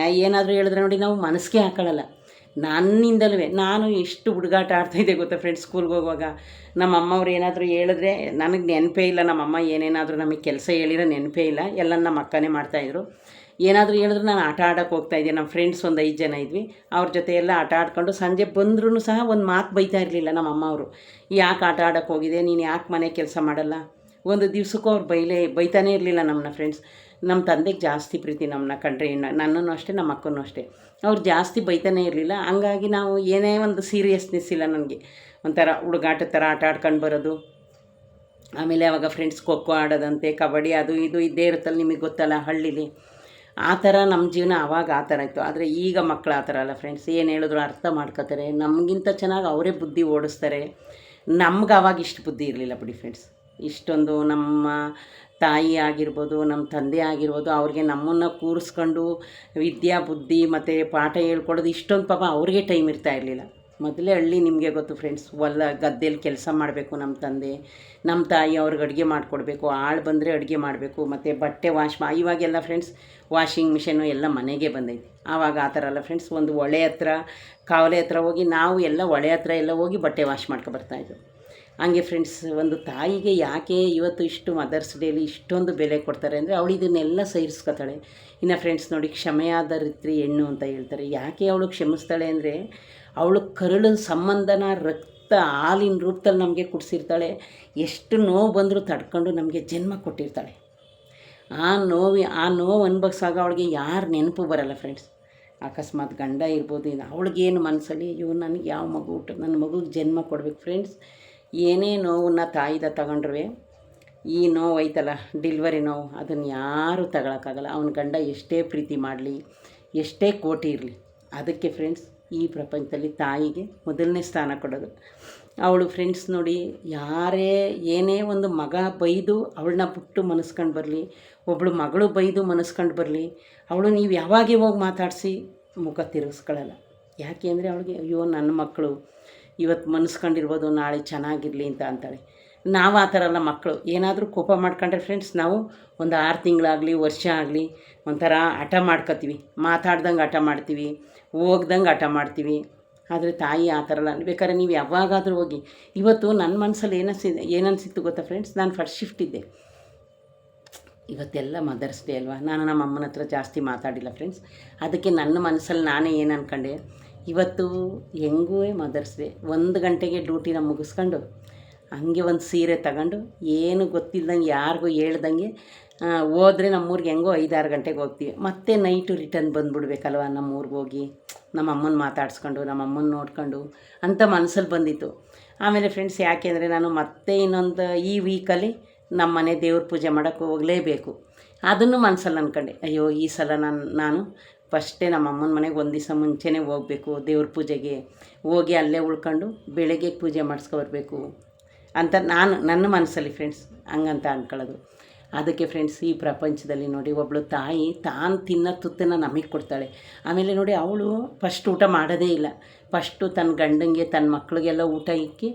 ಏನಾದರೂ ಹೇಳಿದ್ರೆ ನೋಡಿ ನಾವು ಮನಸ್ಸಿಗೆ ಹಾಕೊಳ್ಳಲ್ಲ. ನನ್ನಿಂದಲೂ ನಾನು ಎಷ್ಟು ಹುಡುಗಾಟ ಆಡ್ತಾಯಿದ್ದೆ ಗೊತ್ತಾ ಫ್ರೆಂಡ್ಸ್? ಸ್ಕೂಲ್ಗೆ ಹೋಗುವಾಗ ನಮ್ಮ ಅಮ್ಮವ್ರು ಏನಾದರೂ ಹೇಳಿದ್ರೆ ನನಗೆ ನೆನಪೇ ಇಲ್ಲ, ನಮ್ಮಮ್ಮ ಏನೇನಾದರೂ ನಮಗೆ ಕೆಲಸ ಹೇಳಿರೋ ನೆನಪೇ ಇಲ್ಲ, ಎಲ್ಲ ನಮ್ಮ ಅಕ್ಕನೇ ಮಾಡ್ತಾಯಿದ್ರು. ಏನಾದರೂ ಹೇಳಿದ್ರೆ ನಾನು ಆಟ ಆಡೋಕ್ಕೆ ಹೋಗ್ತಾಯಿದ್ದೆ. ನಮ್ಮ ಫ್ರೆಂಡ್ಸ್ ಒಂದು 5 ಜನ ಇದ್ವಿ, ಅವ್ರ ಜೊತೆ ಎಲ್ಲ ಆಟ ಆಡ್ಕೊಂಡು ಸಂಜೆ ಬಂದ್ರೂ ಸಹ ಒಂದು ಮಾತು ಬೈತಾ ಇರಲಿಲ್ಲ ನಮ್ಮ ಅಮ್ಮವರು. ಯಾಕೆ ಆಟ ಆಡೋಕ್ಕೆ ಹೋಗಿದೆ, ನೀನು ಯಾಕೆ ಮನೆ ಕೆಲಸ ಮಾಡಲ್ಲ? ಒಂದು ದಿವ್ಸಕ್ಕೂ ಅವ್ರು ಬೈತಾನೇ ಇರಲಿಲ್ಲ ನಮ್ಮನ್ನ ಫ್ರೆಂಡ್ಸ್. ನಮ್ಮ ತಂದೆಗೆ ಜಾಸ್ತಿ ಪ್ರೀತಿ ನಮ್ಮನ್ನ ಕಂಡ್ರೆ, ನನ್ನನ್ನು ಅಷ್ಟೇ, ನಮ್ಮ ಅಕ್ಕನೂ ಅಷ್ಟೇ. ಅವ್ರು ಜಾಸ್ತಿ ಬೈತಾನೇ ಇರಲಿಲ್ಲ. ಹಂಗಾಗಿ ನಾವು ಏನೇ ಒಂದು ಸೀರಿಯಸ್ನೆಸ್ ಇಲ್ಲ ನನಗೆ, ಒಂಥರ ಹುಡುಗಾಟದ ಥರ ಆಟ ಆಡ್ಕೊಂಡು ಬರೋದು. ಆಮೇಲೆ ಆವಾಗ ಫ್ರೆಂಡ್ಸ್ ಖೋಖೋ ಆಡೋದಂತೆ, ಕಬಡ್ಡಿ, ಅದು ಇದು ಇದ್ದೇ ಇರುತ್ತಲ್ಲ, ನಿಮಗೆ ಗೊತ್ತಲ್ಲ ಹಳ್ಳೀಲಿ. ಆ ಥರ ನಮ್ಮ ಜೀವನ ಆವಾಗ ಆ ಥರ ಇತ್ತು. ಆದರೆ ಈಗ ಮಕ್ಕಳು ಆ ಥರ ಅಲ್ಲ ಫ್ರೆಂಡ್ಸ್, ಏನು ಹೇಳಿದ್ರು ಅರ್ಥ ಮಾಡ್ಕೋತಾರೆ, ನಮಗಿಂತ ಚೆನ್ನಾಗಿ ಅವರೇ ಬುದ್ಧಿ ಓಡಿಸ್ತಾರೆ. ನಮ್ಗೆ ಆವಾಗ ಇಷ್ಟು ಬುದ್ಧಿ ಇರಲಿಲ್ಲ ಬಿಡಿ ಫ್ರೆಂಡ್ಸ್. ಇಷ್ಟೊಂದು ನಮ್ಮ ತಾಯಿ ಆಗಿರ್ಬೋದು, ನಮ್ಮ ತಂದೆ ಆಗಿರ್ಬೋದು, ಅವ್ರಿಗೆ ನಮ್ಮನ್ನು ಕೂರಿಸ್ಕೊಂಡು ವಿದ್ಯಾ ಬುದ್ಧಿ ಮತ್ತು ಪಾಠ ಹೇಳ್ಕೊಡೋದು ಇಷ್ಟೊಂದು ಪಾಪ ಅವ್ರಿಗೆ ಟೈಮ್ ಇರ್ತಾ ಇರಲಿಲ್ಲ. ಮೊದಲೇ ಹಳ್ಳಿ ನಿಮಗೆ ಗೊತ್ತು ಫ್ರೆಂಡ್ಸ್, ಗದ್ದೆಯಲ್ಲಿ ಕೆಲಸ ಮಾಡಬೇಕು ನಮ್ಮ ತಂದೆ, ನಮ್ಮ ತಾಯಿ ಅವ್ರಿಗೆ ಅಡುಗೆ ಮಾಡಿಕೊಡ್ಬೇಕು, ಆಳು ಬಂದರೆ ಅಡುಗೆ ಮಾಡಬೇಕು, ಮತ್ತು ಬಟ್ಟೆ ಇವಾಗೆಲ್ಲ ಫ್ರೆಂಡ್ಸ್ ವಾಷಿಂಗ್ ಮಿಷಿನು ಎಲ್ಲ ಮನೆಗೆ ಬಂದೈತೆ. ಆವಾಗ ಆ ಥರ ಅಲ್ಲ ಫ್ರೆಂಡ್ಸ್, ಒಂದು ಹೊಳೆ ಹತ್ರ ಕಾವಲೆ ಹತ್ರ ಹೋಗಿ ನಾವು ಎಲ್ಲ ಹೊಳೆ ಹತ್ರ ಎಲ್ಲ ಹೋಗಿ ಬಟ್ಟೆ ವಾಶ್ ಮಾಡ್ಕೊಬರ್ತಾಯಿದ್ವು. ಹಂಗೆ ಫ್ರೆಂಡ್ಸ್, ಒಂದು ತಾಯಿಗೆ ಯಾಕೆ ಇವತ್ತು ಇಷ್ಟು ಮದರ್ಸ್ ಡೇಲಿ ಇಷ್ಟೊಂದು ಬೆಲೆ ಕೊಡ್ತಾರೆ ಅಂದರೆ ಅವಳು ಇದನ್ನೆಲ್ಲ ಸಹಿಸ್ಕೊತಾಳೆ. ಇನ್ನು ಫ್ರೆಂಡ್ಸ್ ನೋಡಿ, ಕ್ಷಮೆಯಾದರಿತ್ರಿ ಹೆಣ್ಣು ಅಂತ ಹೇಳ್ತಾರೆ. ಯಾಕೆ ಅವಳು ಕ್ಷಮಿಸ್ತಾಳೆ ಅಂದರೆ ಅವಳು ಕರುಳು ಸಂಬಂಧನ ರಕ್ತ ಹಾಲಿನ ರೂಪದಲ್ಲಿ ನಮಗೆ ಕುಡಿಸಿರ್ತಾಳೆ. ಎಷ್ಟು ನೋವು ಬಂದರೂ ತಡ್ಕೊಂಡು ನಮಗೆ ಜನ್ಮ ಕೊಟ್ಟಿರ್ತಾಳೆ. ಆ ನೋವು ಅನ್ಭವಿಸಾಗ ಅವಳಿಗೆ ಯಾರು ನೆನಪು ಬರಲ್ಲ ಫ್ರೆಂಡ್ಸ್. ಅಕಸ್ಮಾತ್ ಗಂಡ ಇರ್ಬೋದು, ಅವಳಿಗೇನು ಮನಸ್ಸಲ್ಲಿ ಅಯ್ಯೋ ನನಗೆ ಯಾವ ಮಗು ಹುಟ್ಟು, ನನ್ನ ಮಗುಗೆ ಜನ್ಮ ಕೊಡಬೇಕು ಫ್ರೆಂಡ್ಸ್. ಏನೇ ನೋವನ್ನ ತಾಯಿದ ತಗೊಂಡ್ರೆ ಈ ನೋವು ಐತಲ್ಲ, ಡೆಲಿವರಿ ನೋವು, ಅದನ್ನು ಯಾರೂ ತಗೊಳಕ್ಕಾಗಲ್ಲ. ಅವನ ಗಂಡ ಎಷ್ಟೇ ಪ್ರೀತಿ ಮಾಡಲಿ, ಎಷ್ಟೇ ಕೋಟಿ ಇರಲಿ. ಅದಕ್ಕೆ ಫ್ರೆಂಡ್ಸ್ ಈ ಪ್ರಪಂಚದಲ್ಲಿ ತಾಯಿಗೆ ಮೊದಲನೇ ಸ್ಥಾನ ಕೊಡೋದು. ಅವಳು ಫ್ರೆಂಡ್ಸ್ ನೋಡಿ, ಯಾರೇ ಏನೇ ಒಂದು ಮಗ ಬೈದು ಅವಳನ್ನ ಬಿಟ್ಟು ಮನಸ್ಕೊಂಡು ಬರಲಿ, ಒಬ್ಬಳು ಮಗಳು ಬೈದು ಮನಸ್ಕೊಂಡು ಬರಲಿ, ಅವಳು ನೀವು ಯಾವಾಗೇ ಹೋಗಿ ಮಾತಾಡಿಸಿ ಮುಖ ತಿರುಗಿಸ್ಕೊಳ್ಳಲ್ಲ. ಯಾಕೆ ಅಂದರೆ ಅವಳಿಗೆ ಅಯ್ಯೋ ನನ್ನ ಮಕ್ಕಳು ಇವತ್ತು ಮನಸ್ಕೊಂಡಿರ್ಬೋದು, ನಾಳೆ ಚೆನ್ನಾಗಿರಲಿ ಅಂತಾಳೆ. ನಾವು ಆ ಥರ ಅಲ್ಲ. ಮಕ್ಕಳು ಏನಾದರೂ ಕೋಪ ಮಾಡ್ಕೊಂಡ್ರೆ ಫ್ರೆಂಡ್ಸ್, ನಾವು ಒಂದು 6 ತಿಂಗಳಾಗಲಿ ವರ್ಷ ಆಗಲಿ ಒಂಥರ ಹಠ ಮಾಡ್ಕೊತೀವಿ, ಮಾತಾಡ್ದಂಗೆ ಹಠ ಮಾಡ್ತೀವಿ, ಹೋಗ್ದಂಗೆ ಹಠ ಮಾಡ್ತೀವಿ. ಆದರೆ ತಾಯಿ ಆ ಥರ ಅಲ್ಲ. ಬೇಕಾದ್ರೆ ನೀವು ಯಾವಾಗಾದರೂ ಹೋಗಿ. ಇವತ್ತು ನನ್ನ ಮನಸ್ಸಲ್ಲಿ ಏನನ್ಸಿತ್ತು ಗೊತ್ತಾ ಫ್ರೆಂಡ್ಸ್, ನಾನು ಫಸ್ಟ್ ಶಿಫ್ಟ್ ಇದ್ದೆ. ಇವತ್ತೆಲ್ಲ ಮದರ್ಸ್ ಡೇ ಅಲ್ವಾ, ನಾನು ನಮ್ಮ ಅಮ್ಮನ ಹತ್ರ ಜಾಸ್ತಿ ಮಾತಾಡಿಲ್ಲ ಫ್ರೆಂಡ್ಸ್. ಅದಕ್ಕೆ ನನ್ನ ಮನಸ್ಸಲ್ಲಿ ನಾನೇ ಏನು ಅಂದ್ಕೊಂಡೆ, ಇವತ್ತು ಹೆಂಗೂ ಮದರ್ಸ್ ಡೇ, 1 ಗಂಟೆಗೆ ಡ್ಯೂಟಿನ ಮುಗಿಸ್ಕೊಂಡು ಹಂಗೆ ಒಂದು ಸೀರೆ ತಗೊಂಡು ಏನು ಗೊತ್ತಿಲ್ದಂಗೆ ಯಾರಿಗೂ ಹೇಳ್ದಂಗೆ ಹೋದರೆ ನಮ್ಮೂರಿಗೆ ಹೆಂಗೋ 5-6 ಗಂಟೆಗೆ ಹೋಗ್ತೀವಿ. ಮತ್ತೆ ನೈಟು ರಿಟರ್ನ್ ಬಂದುಬಿಡ್ಬೇಕಲ್ವ ನಮ್ಮೂರಿಗೆ ಹೋಗಿ, ನಮ್ಮ ಅಮ್ಮನ ಮಾತಾಡಿಸ್ಕೊಂಡು, ನಮ್ಮ ಅಮ್ಮನ ನೋಡ್ಕೊಂಡು ಅಂತ ಮನಸ್ಸಲ್ಲಿ ಬಂದಿತ್ತು. ಆಮೇಲೆ ಫ್ರೆಂಡ್ಸ್ ಯಾಕೆ ಅಂದರೆ ನಾನು ಮತ್ತೆ ಇನ್ನೊಂದು ಈ ವೀಕಲ್ಲಿ ನಮ್ಮ ಮನೆ ದೇವ್ರ ಪೂಜೆ ಮಾಡೋಕ್ಕೆ ಹೋಗಲೇಬೇಕು. ಅದನ್ನು ಮನಸ್ಸಲ್ಲಿ ಅಂದ್ಕೊಂಡೆ, ಅಯ್ಯೋ ಈ ಸಲ ನಾನು ಫಸ್ಟೇ ನಮ್ಮ ಅಮ್ಮನ ಮನೆಗೆ ಒಂದು ದಿವಸ ಮುಂಚೆನೇ ಹೋಗಬೇಕು, ದೇವ್ರ ಪೂಜೆಗೆ ಹೋಗಿ ಅಲ್ಲೇ ಉಳ್ಕೊಂಡು ಬೆಳಗ್ಗೆ ಪೂಜೆ ಮಾಡಿಸ್ಕೊಬರ್ಬೇಕು ಅಂತ ನನ್ನ ಮನಸ್ಸಲ್ಲಿ ಫ್ರೆಂಡ್ಸ್ ಹಂಗಂತ ಅಂದ್ಕೊಳ್ಳೋದು. ಅದಕ್ಕೆ ಫ್ರೆಂಡ್ಸ್ ಈ ಪ್ರಪಂಚದಲ್ಲಿ ನೋಡಿ, ಒಬ್ಬಳು ತಾಯಿ ತಾನು ತಿನ್ನೋ ತುತ್ತನ್ನು ನಮಗೆ ಕೊಡ್ತಾಳೆ. ಆಮೇಲೆ ನೋಡಿ, ಅವಳು ಫಸ್ಟ್ ಊಟ ಮಾಡೋದೇ ಇಲ್ಲ. ಫಸ್ಟು ತನ್ನ ಗಂಡಂಗೆ ತನ್ನ ಮಕ್ಕಳಿಗೆಲ್ಲ ಊಟ ಇಕ್ಕಿ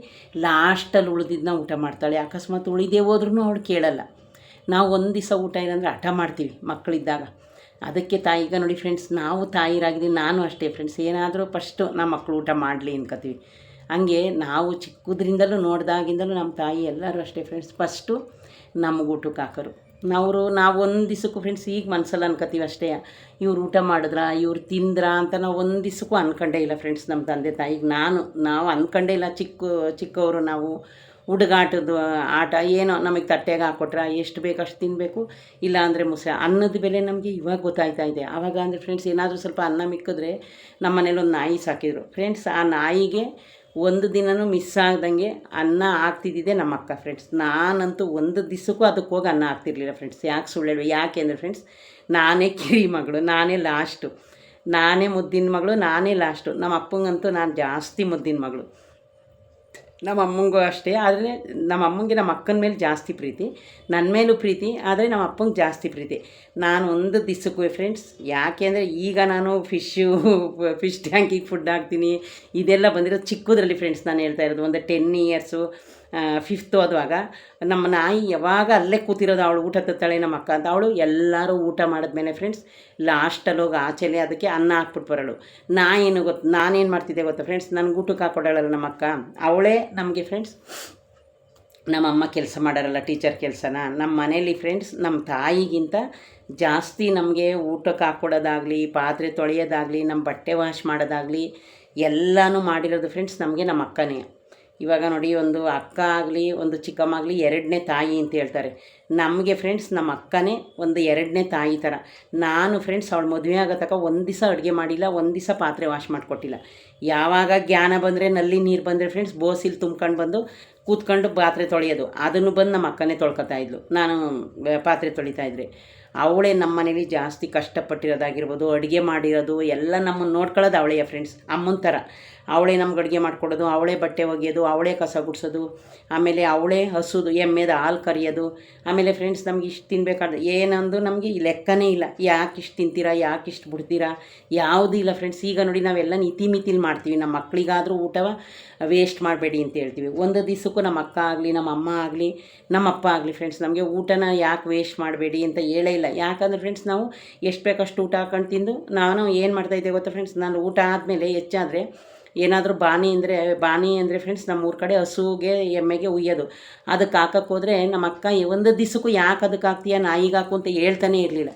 ಲಾಸ್ಟಲ್ಲಿ ಉಳಿದಿದ್ದನ್ನ ಊಟ ಮಾಡ್ತಾಳೆ. ಅಕಸ್ಮಾತ್ ಉಳಿದೇ ಹೋದ್ರೂ ಅವಳು ಕೇಳಲ್ಲ. ನಾವು ಒಂದು ದಿವಸ ಊಟ ಇಲ್ಲಾಂದರೆ ಹಠ ಮಾಡ್ತೀವಿ ಮಕ್ಕಳಿದ್ದಾಗ. ಅದಕ್ಕೆ ತಾಯಿಗ ನೋಡಿ ಫ್ರೆಂಡ್ಸ್, ನಾವು ತಾಯಿರಾಗಿದ್ದೀವಿ, ನಾನು ಅಷ್ಟೇ ಫ್ರೆಂಡ್ಸ್. ಏನಾದರೂ ಫಸ್ಟು ನಮ್ಮ ಮಕ್ಕಳು ಊಟ ಮಾಡಲಿ ಅನ್ಕೋತೀವಿ. ಹಂಗೆ ನಾವು ಚಿಕ್ಕದ್ರಿಂದಲೂ ನೋಡಿದಾಗಿಂದಲೂ ನಮ್ಮ ತಾಯಿ ಎಲ್ಲರೂ ಅಷ್ಟೇ ಫ್ರೆಂಡ್ಸ್, ಫಸ್ಟು ನಮಗೆ ಊಟಕ್ಕೆ ಹಾಕೋರು. ನಾವು ಒಂದು ದಿವಸಕ್ಕೂ ಫ್ರೆಂಡ್ಸ್ ಈಗ ಮನಸ್ಸಲ್ಲಿ ಅನ್ಕೋತೀವಿ ಅಷ್ಟೇ, ಇವ್ರು ಊಟ ಮಾಡಿದ್ರಾ, ಇವ್ರು ತಿಂದ್ರಾ ಅಂತ ನಾವು ಒಂದು ದಿವಸಕ್ಕೂ ಅಂದ್ಕೊಂಡೇ ಇಲ್ಲ ಫ್ರೆಂಡ್ಸ್. ನಮ್ಮ ತಂದೆ ತಾಯಿಗೆ ನಾವು ಅಂದ್ಕೊಂಡೇ ಇಲ್ಲ. ಚಿಕ್ಕವರು ನಾವು ಹುಡುಗಾಟದ ಆಟ ಏನೋ ನಮಗೆ ತಟ್ಟೆಗೆ ಹಾಕ್ಕೊಟ್ರೆ ಎಷ್ಟು ಬೇಕು ಅಷ್ಟು ತಿನ್ನಬೇಕು, ಇಲ್ಲ ಅಂದರೆ ಅನ್ನದ ಬೆಲೆ ನಮಗೆ ಇವಾಗ ಗೊತ್ತಾಯ್ತಾ ಇದೆ. ಆವಾಗ ಅಂದರೆ ಫ್ರೆಂಡ್ಸ್ ಏನಾದರೂ ಸ್ವಲ್ಪ ಅನ್ನ ಮಿಕ್ಕಿದ್ರೆ ನಮ್ಮ ಮನೇಲಿ ಒಂದು ನಾಯಿ ಸಾಕಿದ್ರು ಫ್ರೆಂಡ್ಸ್. ಆ ನಾಯಿಗೆ ಒಂದು ದಿನವೂ ಮಿಸ್ ಆಗ್ದಂಗೆ ಅನ್ನ ಹಾಕ್ತಿದ್ದಿದ್ದೆ ನಮ್ಮ ಅಕ್ಕ ಫ್ರೆಂಡ್ಸ್. ನಾನಂತೂ ಒಂದು ದಿವಸಕ್ಕೂ ಅದಕ್ಕೆ ಹೋಗಿ ಅನ್ನ ಹಾಕ್ತಿರ್ಲಿಲ್ಲ ಫ್ರೆಂಡ್ಸ್. ಯಾಕೆ ಸುಳ್ಳು ಯಾಕೆ ಅಂದರೆ ಫ್ರೆಂಡ್ಸ್, ನಾನೇ ಕಿರಿ ಮಗಳು, ನಾನೇ ಲಾಸ್ಟು, ನಾನೇ ಮುದ್ದಿನ ಮಗಳು, ನಾನೇ ಲಾಸ್ಟು. ನಮ್ಮ ಅಪ್ಪಂಗಂತೂ ನಾನು ಜಾಸ್ತಿ ಮುದ್ದಿನ ಮಗಳು. ನಮ್ಮ ಅಮ್ಮಂಗೂ ಅಷ್ಟೇ. ಆದರೆ ನಮ್ಮ ಅಮ್ಮಂಗೆ ನಮ್ಮ ಅಕ್ಕನ ಮೇಲೆ ಜಾಸ್ತಿ ಪ್ರೀತಿ, ನನ್ನ ಮೇಲೂ ಪ್ರೀತಿ, ಆದರೆ ನಮ್ಮ ಅಪ್ಪಂಗೆ ಜಾಸ್ತಿ ಪ್ರೀತಿ. ನಾನು ಒಂದು ದಿವಸಕ್ಕೂ ಫ್ರೆಂಡ್ಸ್, ಯಾಕೆ ಅಂದರೆ ಈಗ ನಾನು ಫಿಶ್ ಟ್ಯಾಂಕಿಗೆ ಫುಡ್ ಹಾಕ್ತೀನಿ, ಇದೆಲ್ಲ ಬಂದಿರೋದು ಚಿಕ್ಕದ್ರಲ್ಲಿ ಫ್ರೆಂಡ್ಸ್. ನಾನು ಹೇಳ್ತಾ ಇರೋದು ಒಂದು 10 ಇಯರ್ಸು 5th ಓದುವಾಗ ನಮ್ಮ ನಾಯಿ ಯಾವಾಗ ಅಲ್ಲೇ ಕೂತಿರೋದು. ಅವಳು ಊಟ ತತ್ತಾಳೆ ನಮ್ಮ ಅಕ್ಕ ಅಂತ. ಅವಳು ಎಲ್ಲರೂ ಊಟ ಮಾಡಿದ್ಮೇಲೆ ಫ್ರೆಂಡ್ಸ್ ಲಾಸ್ಟಲ್ಲಿ ಹೋಗಿ ಆಚೆಲೆ ಅದಕ್ಕೆ ಅನ್ನ ಹಾಕ್ಬಿಟ್ಟು ಬರೋಳು. ನಾನೇನು ಮಾಡ್ತಿದ್ದೆ ಗೊತ್ತಾ ಫ್ರೆಂಡ್ಸ್, ನನಗೆ ಊಟಕ್ಕೆ ಹಾಕೊಡೋಳಲ್ಲ ನಮ್ಮ ಅಕ್ಕ, ಅವಳೇ ನಮಗೆ ಫ್ರೆಂಡ್ಸ್. ನಮ್ಮಮ್ಮ ಕೆಲಸ ಮಾಡೋರಲ್ಲ, ಟೀಚರ್ ಕೆಲಸನ. ನಮ್ಮ ಮನೇಲಿ ಫ್ರೆಂಡ್ಸ್ ನಮ್ಮ ತಾಯಿಗಿಂತ ಜಾಸ್ತಿ ನಮಗೆ ಊಟಕ್ಕೆ ಹಾಕ್ಕೊಡೋದಾಗಲಿ, ಪಾತ್ರೆ ತೊಳೆಯೋದಾಗಲಿ, ನಮ್ಮ ಬಟ್ಟೆ ವಾಶ್ ಮಾಡೋದಾಗಲಿ ಎಲ್ಲನೂ ಮಾಡಿರೋದು ಫ್ರೆಂಡ್ಸ್ ನಮಗೆ ನಮ್ಮ ಅಕ್ಕನೇ. ಇವಾಗ ನೋಡಿ, ಒಂದು ಅಕ್ಕ ಆಗಲಿ ಒಂದು ಚಿಕ್ಕಮ್ಮ ಆಗಲಿ 2ನೇ ತಾಯಿ ಅಂತ ಹೇಳ್ತಾರೆ. ನಮಗೆ ಫ್ರೆಂಡ್ಸ್ ನಮ್ಮ ಅಕ್ಕನೇ ಒಂದು 2ನೇ ತಾಯಿ ಥರ. ನಾನು ಫ್ರೆಂಡ್ಸ್ ಅವಳು ಮದುವೆ ಆಗೋ ತನಕ ಒಂದು ದಿವಸ ಅಡುಗೆ ಮಾಡಿಲ್ಲ, ಒಂದು ದಿವಸ ಪಾತ್ರೆ ವಾಶ್ ಮಾಡಿಕೊಟ್ಟಿಲ್ಲ. ಯಾವಾಗ ಜ್ಞಾನ ಬಂದರೆ, ನಲ್ಲಿ ನೀರು ಬಂದರೆ ಫ್ರೆಂಡ್ಸ್ ಬೋಸಿಲ್ ತುಂಬ್ಕೊಂಡು ಬಂದು ಕೂತ್ಕೊಂಡು ಪಾತ್ರೆ ತೊಳೆಯೋದು, ಅದನ್ನು ಬಂದು ನಮ್ಮ ಅಕ್ಕನೇ ತೊಳ್ಕೊತಾ ಇದ್ಲು. ನಾನು ಪಾತ್ರೆ ತೊಳಿತಾಯಿದ್ರೆ ಅವಳೇ ನಮ್ಮ ಮನೇಲಿ ಜಾಸ್ತಿ ಕಷ್ಟಪಟ್ಟಿರೋದಾಗಿರ್ಬೋದು, ಅಡುಗೆ ಮಾಡಿರೋದು ಎಲ್ಲ ನಮ್ಮನ್ನು ನೋಡ್ಕೊಳ್ಳೋದು ಅವಳೇ ಫ್ರೆಂಡ್ಸ್. ಅಮ್ಮನ ಥರ ಅವಳೇ ನಮ್ಗೆ ಅಡುಗೆ ಮಾಡ್ಕೊಡೋದು, ಅವಳೇ ಬಟ್ಟೆ ಒಗೆಯೋದು, ಅವಳೇ ಕಸ ಗುಡಿಸೋದು, ಆಮೇಲೆ ಅವಳೇ ಹಸುದು ಎಮ್ಮೆದು ಹಾಲು ಕರಿಯೋದು. ಆಮೇಲೆ ಫ್ರೆಂಡ್ಸ್ ನಮ್ಗೆ ಇಷ್ಟು ತಿನ್ನಬೇಕಾದ್ರೆ ಏನಂದು ನಮಗೆ ಲೆಕ್ಕನೇ ಇಲ್ಲ. ಯಾಕೆ ಇಷ್ಟು ತಿಂತೀರಾ, ಯಾಕೆ ಇಷ್ಟು ಬಿಡ್ತೀರಾ, ಯಾವುದೂ ಇಲ್ಲ ಫ್ರೆಂಡ್ಸ್. ಈಗ ನೋಡಿ ನಾವೆಲ್ಲ ಮಿತಿಲಿ ಮಾಡ್ತೀವಿ. ನಮ್ಮ ಮಕ್ಕಳಿಗಾದರೂ ಊಟವ ವೇಸ್ಟ್ ಮಾಡಬೇಡಿ ಅಂತ ಹೇಳ್ತೀವಿ. ಒಂದು ದಿವಸಕ್ಕೂ ನಮ್ಮ ಅಕ್ಕ ಆಗಲಿ, ನಮ್ಮ ಅಮ್ಮ ಆಗಲಿ, ನಮ್ಮ ಅಪ್ಪ ಆಗಲಿ ಫ್ರೆಂಡ್ಸ್ ನಮಗೆ ಊಟನ ಯಾಕೆ ವೇಸ್ಟ್ ಮಾಡಬೇಡಿ ಅಂತ ಹೇಳೇ ಇಲ್ಲ. ಯಾಕಂದರೆ ಫ್ರೆಂಡ್ಸ್ ನಾವು ಎಷ್ಟು ಬೇಕಷ್ಟು ಊಟ ಹಾಕೊಂಡು ತಿಂದು, ನಾನು ಏನು ಮಾಡ್ತಾಯಿದ್ದೆ ಗೊತ್ತಾ ಫ್ರೆಂಡ್ಸ್, ನಾನು ಊಟ ಆದಮೇಲೆ ಹೆಚ್ಚಾದರೆ ಏನಾದರೂ ಬಾಣಿ ಅಂದರೆ ಫ್ರೆಂಡ್ಸ್ ನಮ್ಮ ಊರ ಕಡೆ ಹಸುಗೆ ಎಮ್ಮೆಗೆ ಉಯ್ಯೋದು, ಅದಕ್ಕೆ ಹಾಕೋಕ್ಕೆ ಹೋದರೆ ನಮ್ಮ ಅಕ್ಕ ಒಂದು ದಿವಸಕ್ಕೂ ಯಾಕೆ ಅದಕ್ಕೆ ಹಾಕ್ತೀಯ, ನಾಯಿಗೆ ಹಾಕು ಅಂತ ಹೇಳ್ತಾನೆ ಇರಲಿಲ್ಲ.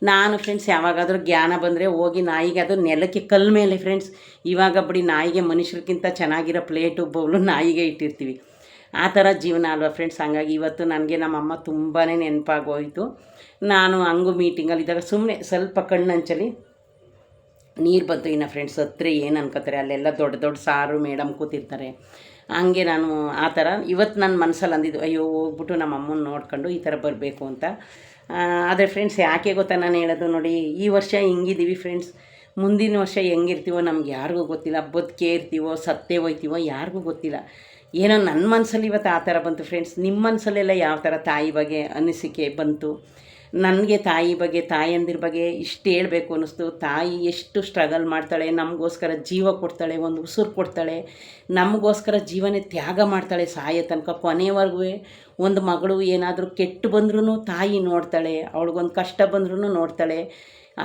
ನಾನು ಫ್ರೆಂಡ್ಸ್ ಯಾವಾಗಾದರೂ ಜ್ಞಾನ ಬಂದರೆ ಹೋಗಿ ನಾಯಿಗೆ ಅದು ನೆಲಕ್ಕೆ ಕಲ್ಲು ಮೇಲೆ ಫ್ರೆಂಡ್ಸ್, ಇವಾಗ ಬಿಡಿ ನಾಯಿಗೆ ಮನುಷ್ಯರಿಗಿಂತ ಚೆನ್ನಾಗಿರೋ ಪ್ಲೇಟು ಬೌಲು ನಾಯಿಗೆ ಇಟ್ಟಿರ್ತೀವಿ. ಆ ಥರ ಜೀವನ ಅಲ್ವಾ ಫ್ರೆಂಡ್ಸ್. ಹಂಗಾಗಿ ಇವತ್ತು ನನಗೆ ನಮ್ಮಮ್ಮ ತುಂಬಾ ನೆನಪಾಗೋಯಿತು. ನಾನು ಹಂಗೂ ಮೀಟಿಂಗಲ್ಲಿದ್ದಾಗ ಸುಮ್ಮನೆ ಸ್ವಲ್ಪ ಕಣ್ಣಂಚಲಿ ನೀರು ಬಂತು. ಇನ್ನು ಫ್ರೆಂಡ್ಸ್ ಹತ್ರ ಏನು ಅನ್ಕೋತಾರೆ, ಅಲ್ಲೆಲ್ಲ ದೊಡ್ಡ ದೊಡ್ಡ ಸಾರು ಮೇಡಮ್ ಕೂತಿರ್ತಾರೆ. ಹಂಗೆ ನಾನು ಆ ಥರ ಇವತ್ತು ನನ್ನ ಮನಸ್ಸಲ್ಲಿ ಅಂದಿದ್ದು, ಅಯ್ಯೋ ಹೋಗ್ಬಿಟ್ಟು ನಮ್ಮ ಅಮ್ಮನ ನೋಡ್ಕೊಂಡು ಈ ಥರ ಬರಬೇಕು ಅಂತ. ಆದರೆ ಫ್ರೆಂಡ್ಸ್ ಯಾಕೆ ಗೊತ್ತಾ ನಾನು ಹೇಳೋದು, ನೋಡಿ ಈ ವರ್ಷ ಹಿಂಗಿದ್ದೀವಿ ಫ್ರೆಂಡ್ಸ್, ಮುಂದಿನ ವರ್ಷ ಹೆಂಗಿರ್ತೀವೋ ನಮ್ಗೆ ಯಾರಿಗೂ ಗೊತ್ತಿಲ್ಲ. ಬದುಕೇ ಇರ್ತೀವೋ ಸತ್ತೇ ಹೋಯ್ತೀವೋ ಯಾರಿಗೂ ಗೊತ್ತಿಲ್ಲ. ಏನೋ ನನ್ನ ಮನಸ್ಸಲ್ಲಿ ಇವತ್ತು ಆ ಥರ ಬಂತು ಫ್ರೆಂಡ್ಸ್. ನಿಮ್ಮ ಮನಸ್ಸಲ್ಲೆಲ್ಲ ಯಾವ ಥರ ತಾಯಿ ಬಗ್ಗೆ ಅನಿಸಿಕೆ ಬಂತು? ನನಗೆ ತಾಯಿ ಬಗ್ಗೆ, ತಾಯಂದಿರ ಬಗ್ಗೆ ಇಷ್ಟು ಹೇಳಬೇಕು ಅನ್ನಿಸ್ತು. ತಾಯಿ ಎಷ್ಟು ಸ್ಟ್ರಗಲ್ ಮಾಡ್ತಾಳೆ, ನಮಗೋಸ್ಕರ ಜೀವ ಕೊಡ್ತಾಳೆ, ಒಂದು ಉಸಿರು ಕೊಡ್ತಾಳೆ, ನಮಗೋಸ್ಕರ ಜೀವನೇ ತ್ಯಾಗ ಮಾಡ್ತಾಳೆ ಸಾಯೋ ತನಕ. ಕೊನೆವರೆಗೂ ಒಂದು ಮಗಳು ಏನಾದರೂ ಕೆಟ್ಟು ಬಂದ್ರೂ ತಾಯಿ ನೋಡ್ತಾಳೆ, ಅವಳಿಗೊಂದು ಕಷ್ಟ ಬಂದ್ರೂ ನೋಡ್ತಾಳೆ.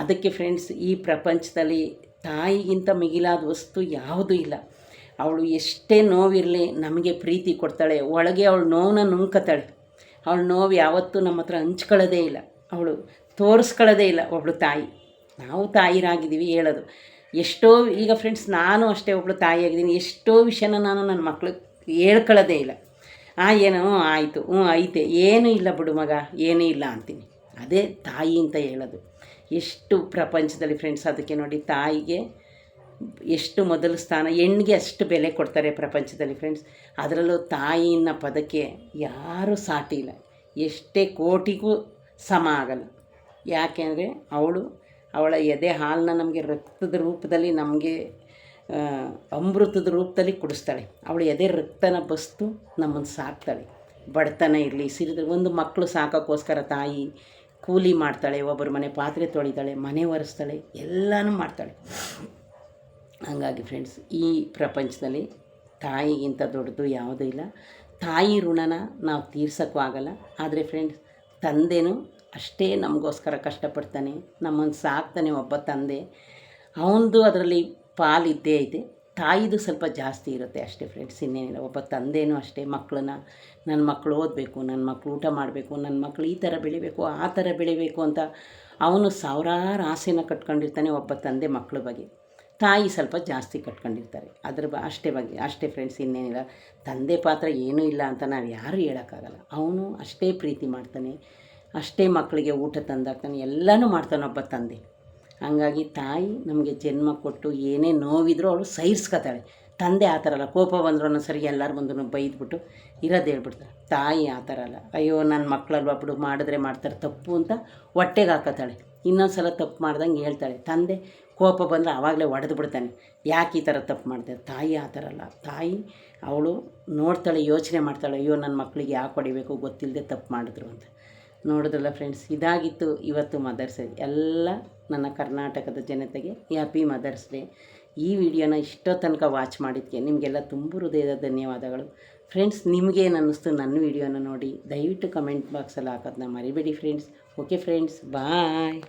ಅದಕ್ಕೆ ಫ್ರೆಂಡ್ಸ್, ಈ ಪ್ರಪಂಚದಲ್ಲಿ ತಾಯಿಗಿಂತ ಮಿಗಿಲಾದ ವಸ್ತು ಯಾವುದೂ ಇಲ್ಲ. ಅವಳು ಎಷ್ಟೇ ನೋವಿರಲಿ ನಮಗೆ ಪ್ರೀತಿ ಕೊಡ್ತಾಳೆ. ಒಳಗೆ ಅವಳು ನೋವನ್ನ ನುಂಗ್ಕೊತಾಳೆ. ಅವಳು ನೋವು ಯಾವತ್ತೂ ನಮ್ಮ ಹತ್ರ ಹಂಚ್ಕೊಳ್ಳೋದೇ ಇಲ್ಲ, ಅವಳು ತೋರಿಸ್ಕೊಳ್ಳೋದೇ ಇಲ್ಲ. ಒಬ್ಬಳು ತಾಯಿ, ನಾವು ತಾಯಿರಾಗಿದ್ದೀವಿ ಹೇಳೋದು ಎಷ್ಟೋ. ಈಗ ಫ್ರೆಂಡ್ಸ್ ನಾನು ಅಷ್ಟೇ ಒಬ್ಬಳು ತಾಯಿಯಾಗಿದ್ದೀನಿ. ಎಷ್ಟೋ ವಿಷಯನ ನಾನು ನನ್ನ ಮಕ್ಳಿಗೆ ಹೇಳ್ಕೊಳ್ಳೋದೇ ಇಲ್ಲ. ಏನೋ ಆಯಿತು, ಐತೆ, ಏನೂ ಇಲ್ಲ ಬಿಡು ಮಗ, ಏನೂ ಇಲ್ಲ ಅಂತೀನಿ. ಅದೇ ತಾಯಿ ಅಂತ ಹೇಳೋದು. ಎಷ್ಟು ಪ್ರಪಂಚದಲ್ಲಿ ಫ್ರೆಂಡ್ಸ್, ಅದಕ್ಕೆ ನೋಡಿ ತಾಯಿಗೆ ಎಷ್ಟು ಮೊದಲ ಸ್ಥಾನ, ಹೆಣ್ಣಿಗೆ ಅಷ್ಟು ಬೆಲೆ ಕೊಡ್ತಾರೆ ಪ್ರಪಂಚದಲ್ಲಿ ಫ್ರೆಂಡ್ಸ್. ಅದರಲ್ಲೂ ತಾಯಿನ ಪದಕ್ಕೆ ಯಾರೂ ಸಾಟಿ ಇಲ್ಲ, ಎಷ್ಟೇ ಕೋಟಿಗೂ ಸಮ ಆಗಲ್ಲ. ಯಾಕೆಂದರೆ ಅವಳ ಎದೆ ಹಾಲನ್ನ ನಮಗೆ ರಕ್ತದ ರೂಪದಲ್ಲಿ, ನಮಗೆ ಅಮೃತದ ರೂಪದಲ್ಲಿ ಕುಡಿಸ್ತಾಳೆ. ಅವಳು ಎದೆ ರಕ್ತನ ಬಸ್ತು ನಮ್ಮನ್ನು ಸಾಕ್ತಾಳೆ. ಬಡತನ ಇರಲಿ ಸಿರಿದ್ರೆ, ಒಂದು ಮಕ್ಕಳು ಸಾಕೋಕ್ಕೋಸ್ಕರ ತಾಯಿ ಕೂಲಿ ಮಾಡ್ತಾಳೆ, ಒಬ್ಬರ ಮನೆ ಪಾತ್ರೆ ತೊಳಿತಾಳೆ, ಮನೆ ಒರೆಸ್ತಾಳೆ, ಎಲ್ಲನೂ ಮಾಡ್ತಾಳೆ. ಹಾಗಾಗಿ ಫ್ರೆಂಡ್ಸ್, ಈ ಪ್ರಪಂಚದಲ್ಲಿ ತಾಯಿಗಿಂತ ದೊಡ್ಡದು ಯಾವುದೂ ಇಲ್ಲ. ತಾಯಿ ಋಣನ ನಾವು ತೀರ್ಸೋಕ್ಕೂ ಆಗಲ್ಲ. ಆದರೆ ಫ್ರೆಂಡ್ಸ್, ತಂದೆನೂ ಅಷ್ಟೇ ನಮಗೋಸ್ಕರ ಕಷ್ಟಪಡ್ತಾನೆ, ನಮ್ಮನ್ನು ಸಾಕ್ತಾನೆ. ಒಬ್ಬ ತಂದೆ ಅವನದು ಅದರಲ್ಲಿ ಪಾಲಿದ್ದೇ ಐತೆ. ತಾಯಿದು ಸ್ವಲ್ಪ ಜಾಸ್ತಿ ಇರುತ್ತೆ ಅಷ್ಟೇ ಫ್ರೆಂಡ್ಸ್, ಇನ್ನೇನಿಲ್ಲ. ಒಬ್ಬ ತಂದೆನೂ ಅಷ್ಟೇ ಮಕ್ಕಳನ್ನ, ನನ್ನ ಮಕ್ಕಳು ಓದಬೇಕು, ನನ್ನ ಮಕ್ಕಳು ಊಟ ಮಾಡಬೇಕು, ನನ್ನ ಮಕ್ಕಳು ಈ ಥರ ಬೆಳಿಬೇಕು, ಆ ಥರ ಬೆಳಿಬೇಕು ಅಂತ ಅವನು ಸಾವಿರಾರು ಆಸೆನ ಕಟ್ಕೊಂಡಿರ್ತಾನೆ ಒಬ್ಬ ತಂದೆ ಮಕ್ಕಳ ಬಗ್ಗೆ. ತಾಯಿ ಸ್ವಲ್ಪ ಜಾಸ್ತಿ ಕಟ್ಕೊಂಡಿರ್ತಾರೆ ಅಷ್ಟೇ ಫ್ರೆಂಡ್ಸ್, ಇನ್ನೇನಿಲ್ಲ. ತಂದೆ ಪಾತ್ರ ಏನೂ ಇಲ್ಲ ಅಂತ ನಾವು ಯಾರೂ ಹೇಳೋಕ್ಕಾಗಲ್ಲ. ಅವನು ಅಷ್ಟೇ ಪ್ರೀತಿ ಮಾಡ್ತಾನೆ, ಅಷ್ಟೇ ಮಕ್ಕಳಿಗೆ ಊಟ ತಂದಾಕ್ತಾನೆ, ಎಲ್ಲನೂ ಮಾಡ್ತಾನೆ ಒಬ್ಬ ತಂದೆ. ಹಾಗಾಗಿ ತಾಯಿ ನಮಗೆ ಜನ್ಮ ಕೊಟ್ಟು ಏನೇ ನೋವಿದ್ರೂ ಅವಳು ಸಹಿಸ್ಕೊತಾಳೆ. ತಂದೆ ಆ ಥರ ಅಲ್ಲ, ಕೋಪ ಬಂದ್ರೂ ಸರಿ ಎಲ್ಲರ ಮುಂದೂ ಬೈದ್ಬಿಟ್ಟು ಇರೋದು ಹೇಳ್ಬಿಡ್ತಾಳೆ. ತಾಯಿ ಆ ಥರ ಅಲ್ಲ, ಅಯ್ಯೋ ನನ್ನ ಮಕ್ಕಳಲ್ವ ಬಿಡು, ಮಾಡಿದ್ರೆ ಮಾಡ್ತಾರೆ ತಪ್ಪು ಅಂತ ಹೊಟ್ಟೆಗೆ ಹಾಕೋತಾಳೆ. ಇನ್ನೊಂದು ಸಲ ತಪ್ಪು ಮಾಡ್ದಂಗೆ ಹೇಳ್ತಾಳೆ. ತಂದೆ ಕೋಪ ಬಂದರೆ ಆವಾಗಲೇ ಹೊಡೆದು ಬಿಡ್ತಾನೆ, ಯಾಕೆ ಈ ಥರ ತಪ್ಪು ಮಾಡ್ತಾರೆ. ತಾಯಿ ಆ ಥರ ಅಲ್ಲ. ತಾಯಿ ಅವಳು ನೋಡ್ತಾಳೆ, ಯೋಚನೆ ಮಾಡ್ತಾಳೆ, ಅಯ್ಯೋ ನನ್ನ ಮಕ್ಕಳಿಗೆ ಯಾಕೆ ಹೊಡಿಬೇಕು, ಗೊತ್ತಿಲ್ಲದೆ ತಪ್ಪು ಮಾಡಿದ್ರು ಅಂತ. ನೋಡಿದ್ರಲ್ಲ ಫ್ರೆಂಡ್ಸ್, ಇದಾಗಿತ್ತು ಇವತ್ತು ಮದರ್ಸ್ ಡೇ. ಎಲ್ಲ ನನ್ನ ಕರ್ನಾಟಕದ ಜನತೆಗೆ ಹ್ಯಾಪಿ ಮದರ್ಸ್ ಡೇ. ಈ ವಿಡಿಯೋನ ಇಷ್ಟೋ ತನಕ ವಾಚ್ ಮಾಡಿದ್ದಕ್ಕೆ ನಿಮಗೆಲ್ಲ ತುಂಬ ಹೃದಯದ ಧನ್ಯವಾದಗಳು ಫ್ರೆಂಡ್ಸ್. ನಿಮಗೇನು ಅನ್ನಿಸ್ತು ನನ್ನ ವಿಡಿಯೋನ ನೋಡಿ ದಯವಿಟ್ಟು ಕಮೆಂಟ್ ಬಾಕ್ಸಲ್ಲಿ ಹಾಕೋದನ್ನ ಮರಿಬೇಡಿ ಫ್ರೆಂಡ್ಸ್. ಓಕೆ ಫ್ರೆಂಡ್ಸ್, ಬಾಯ್.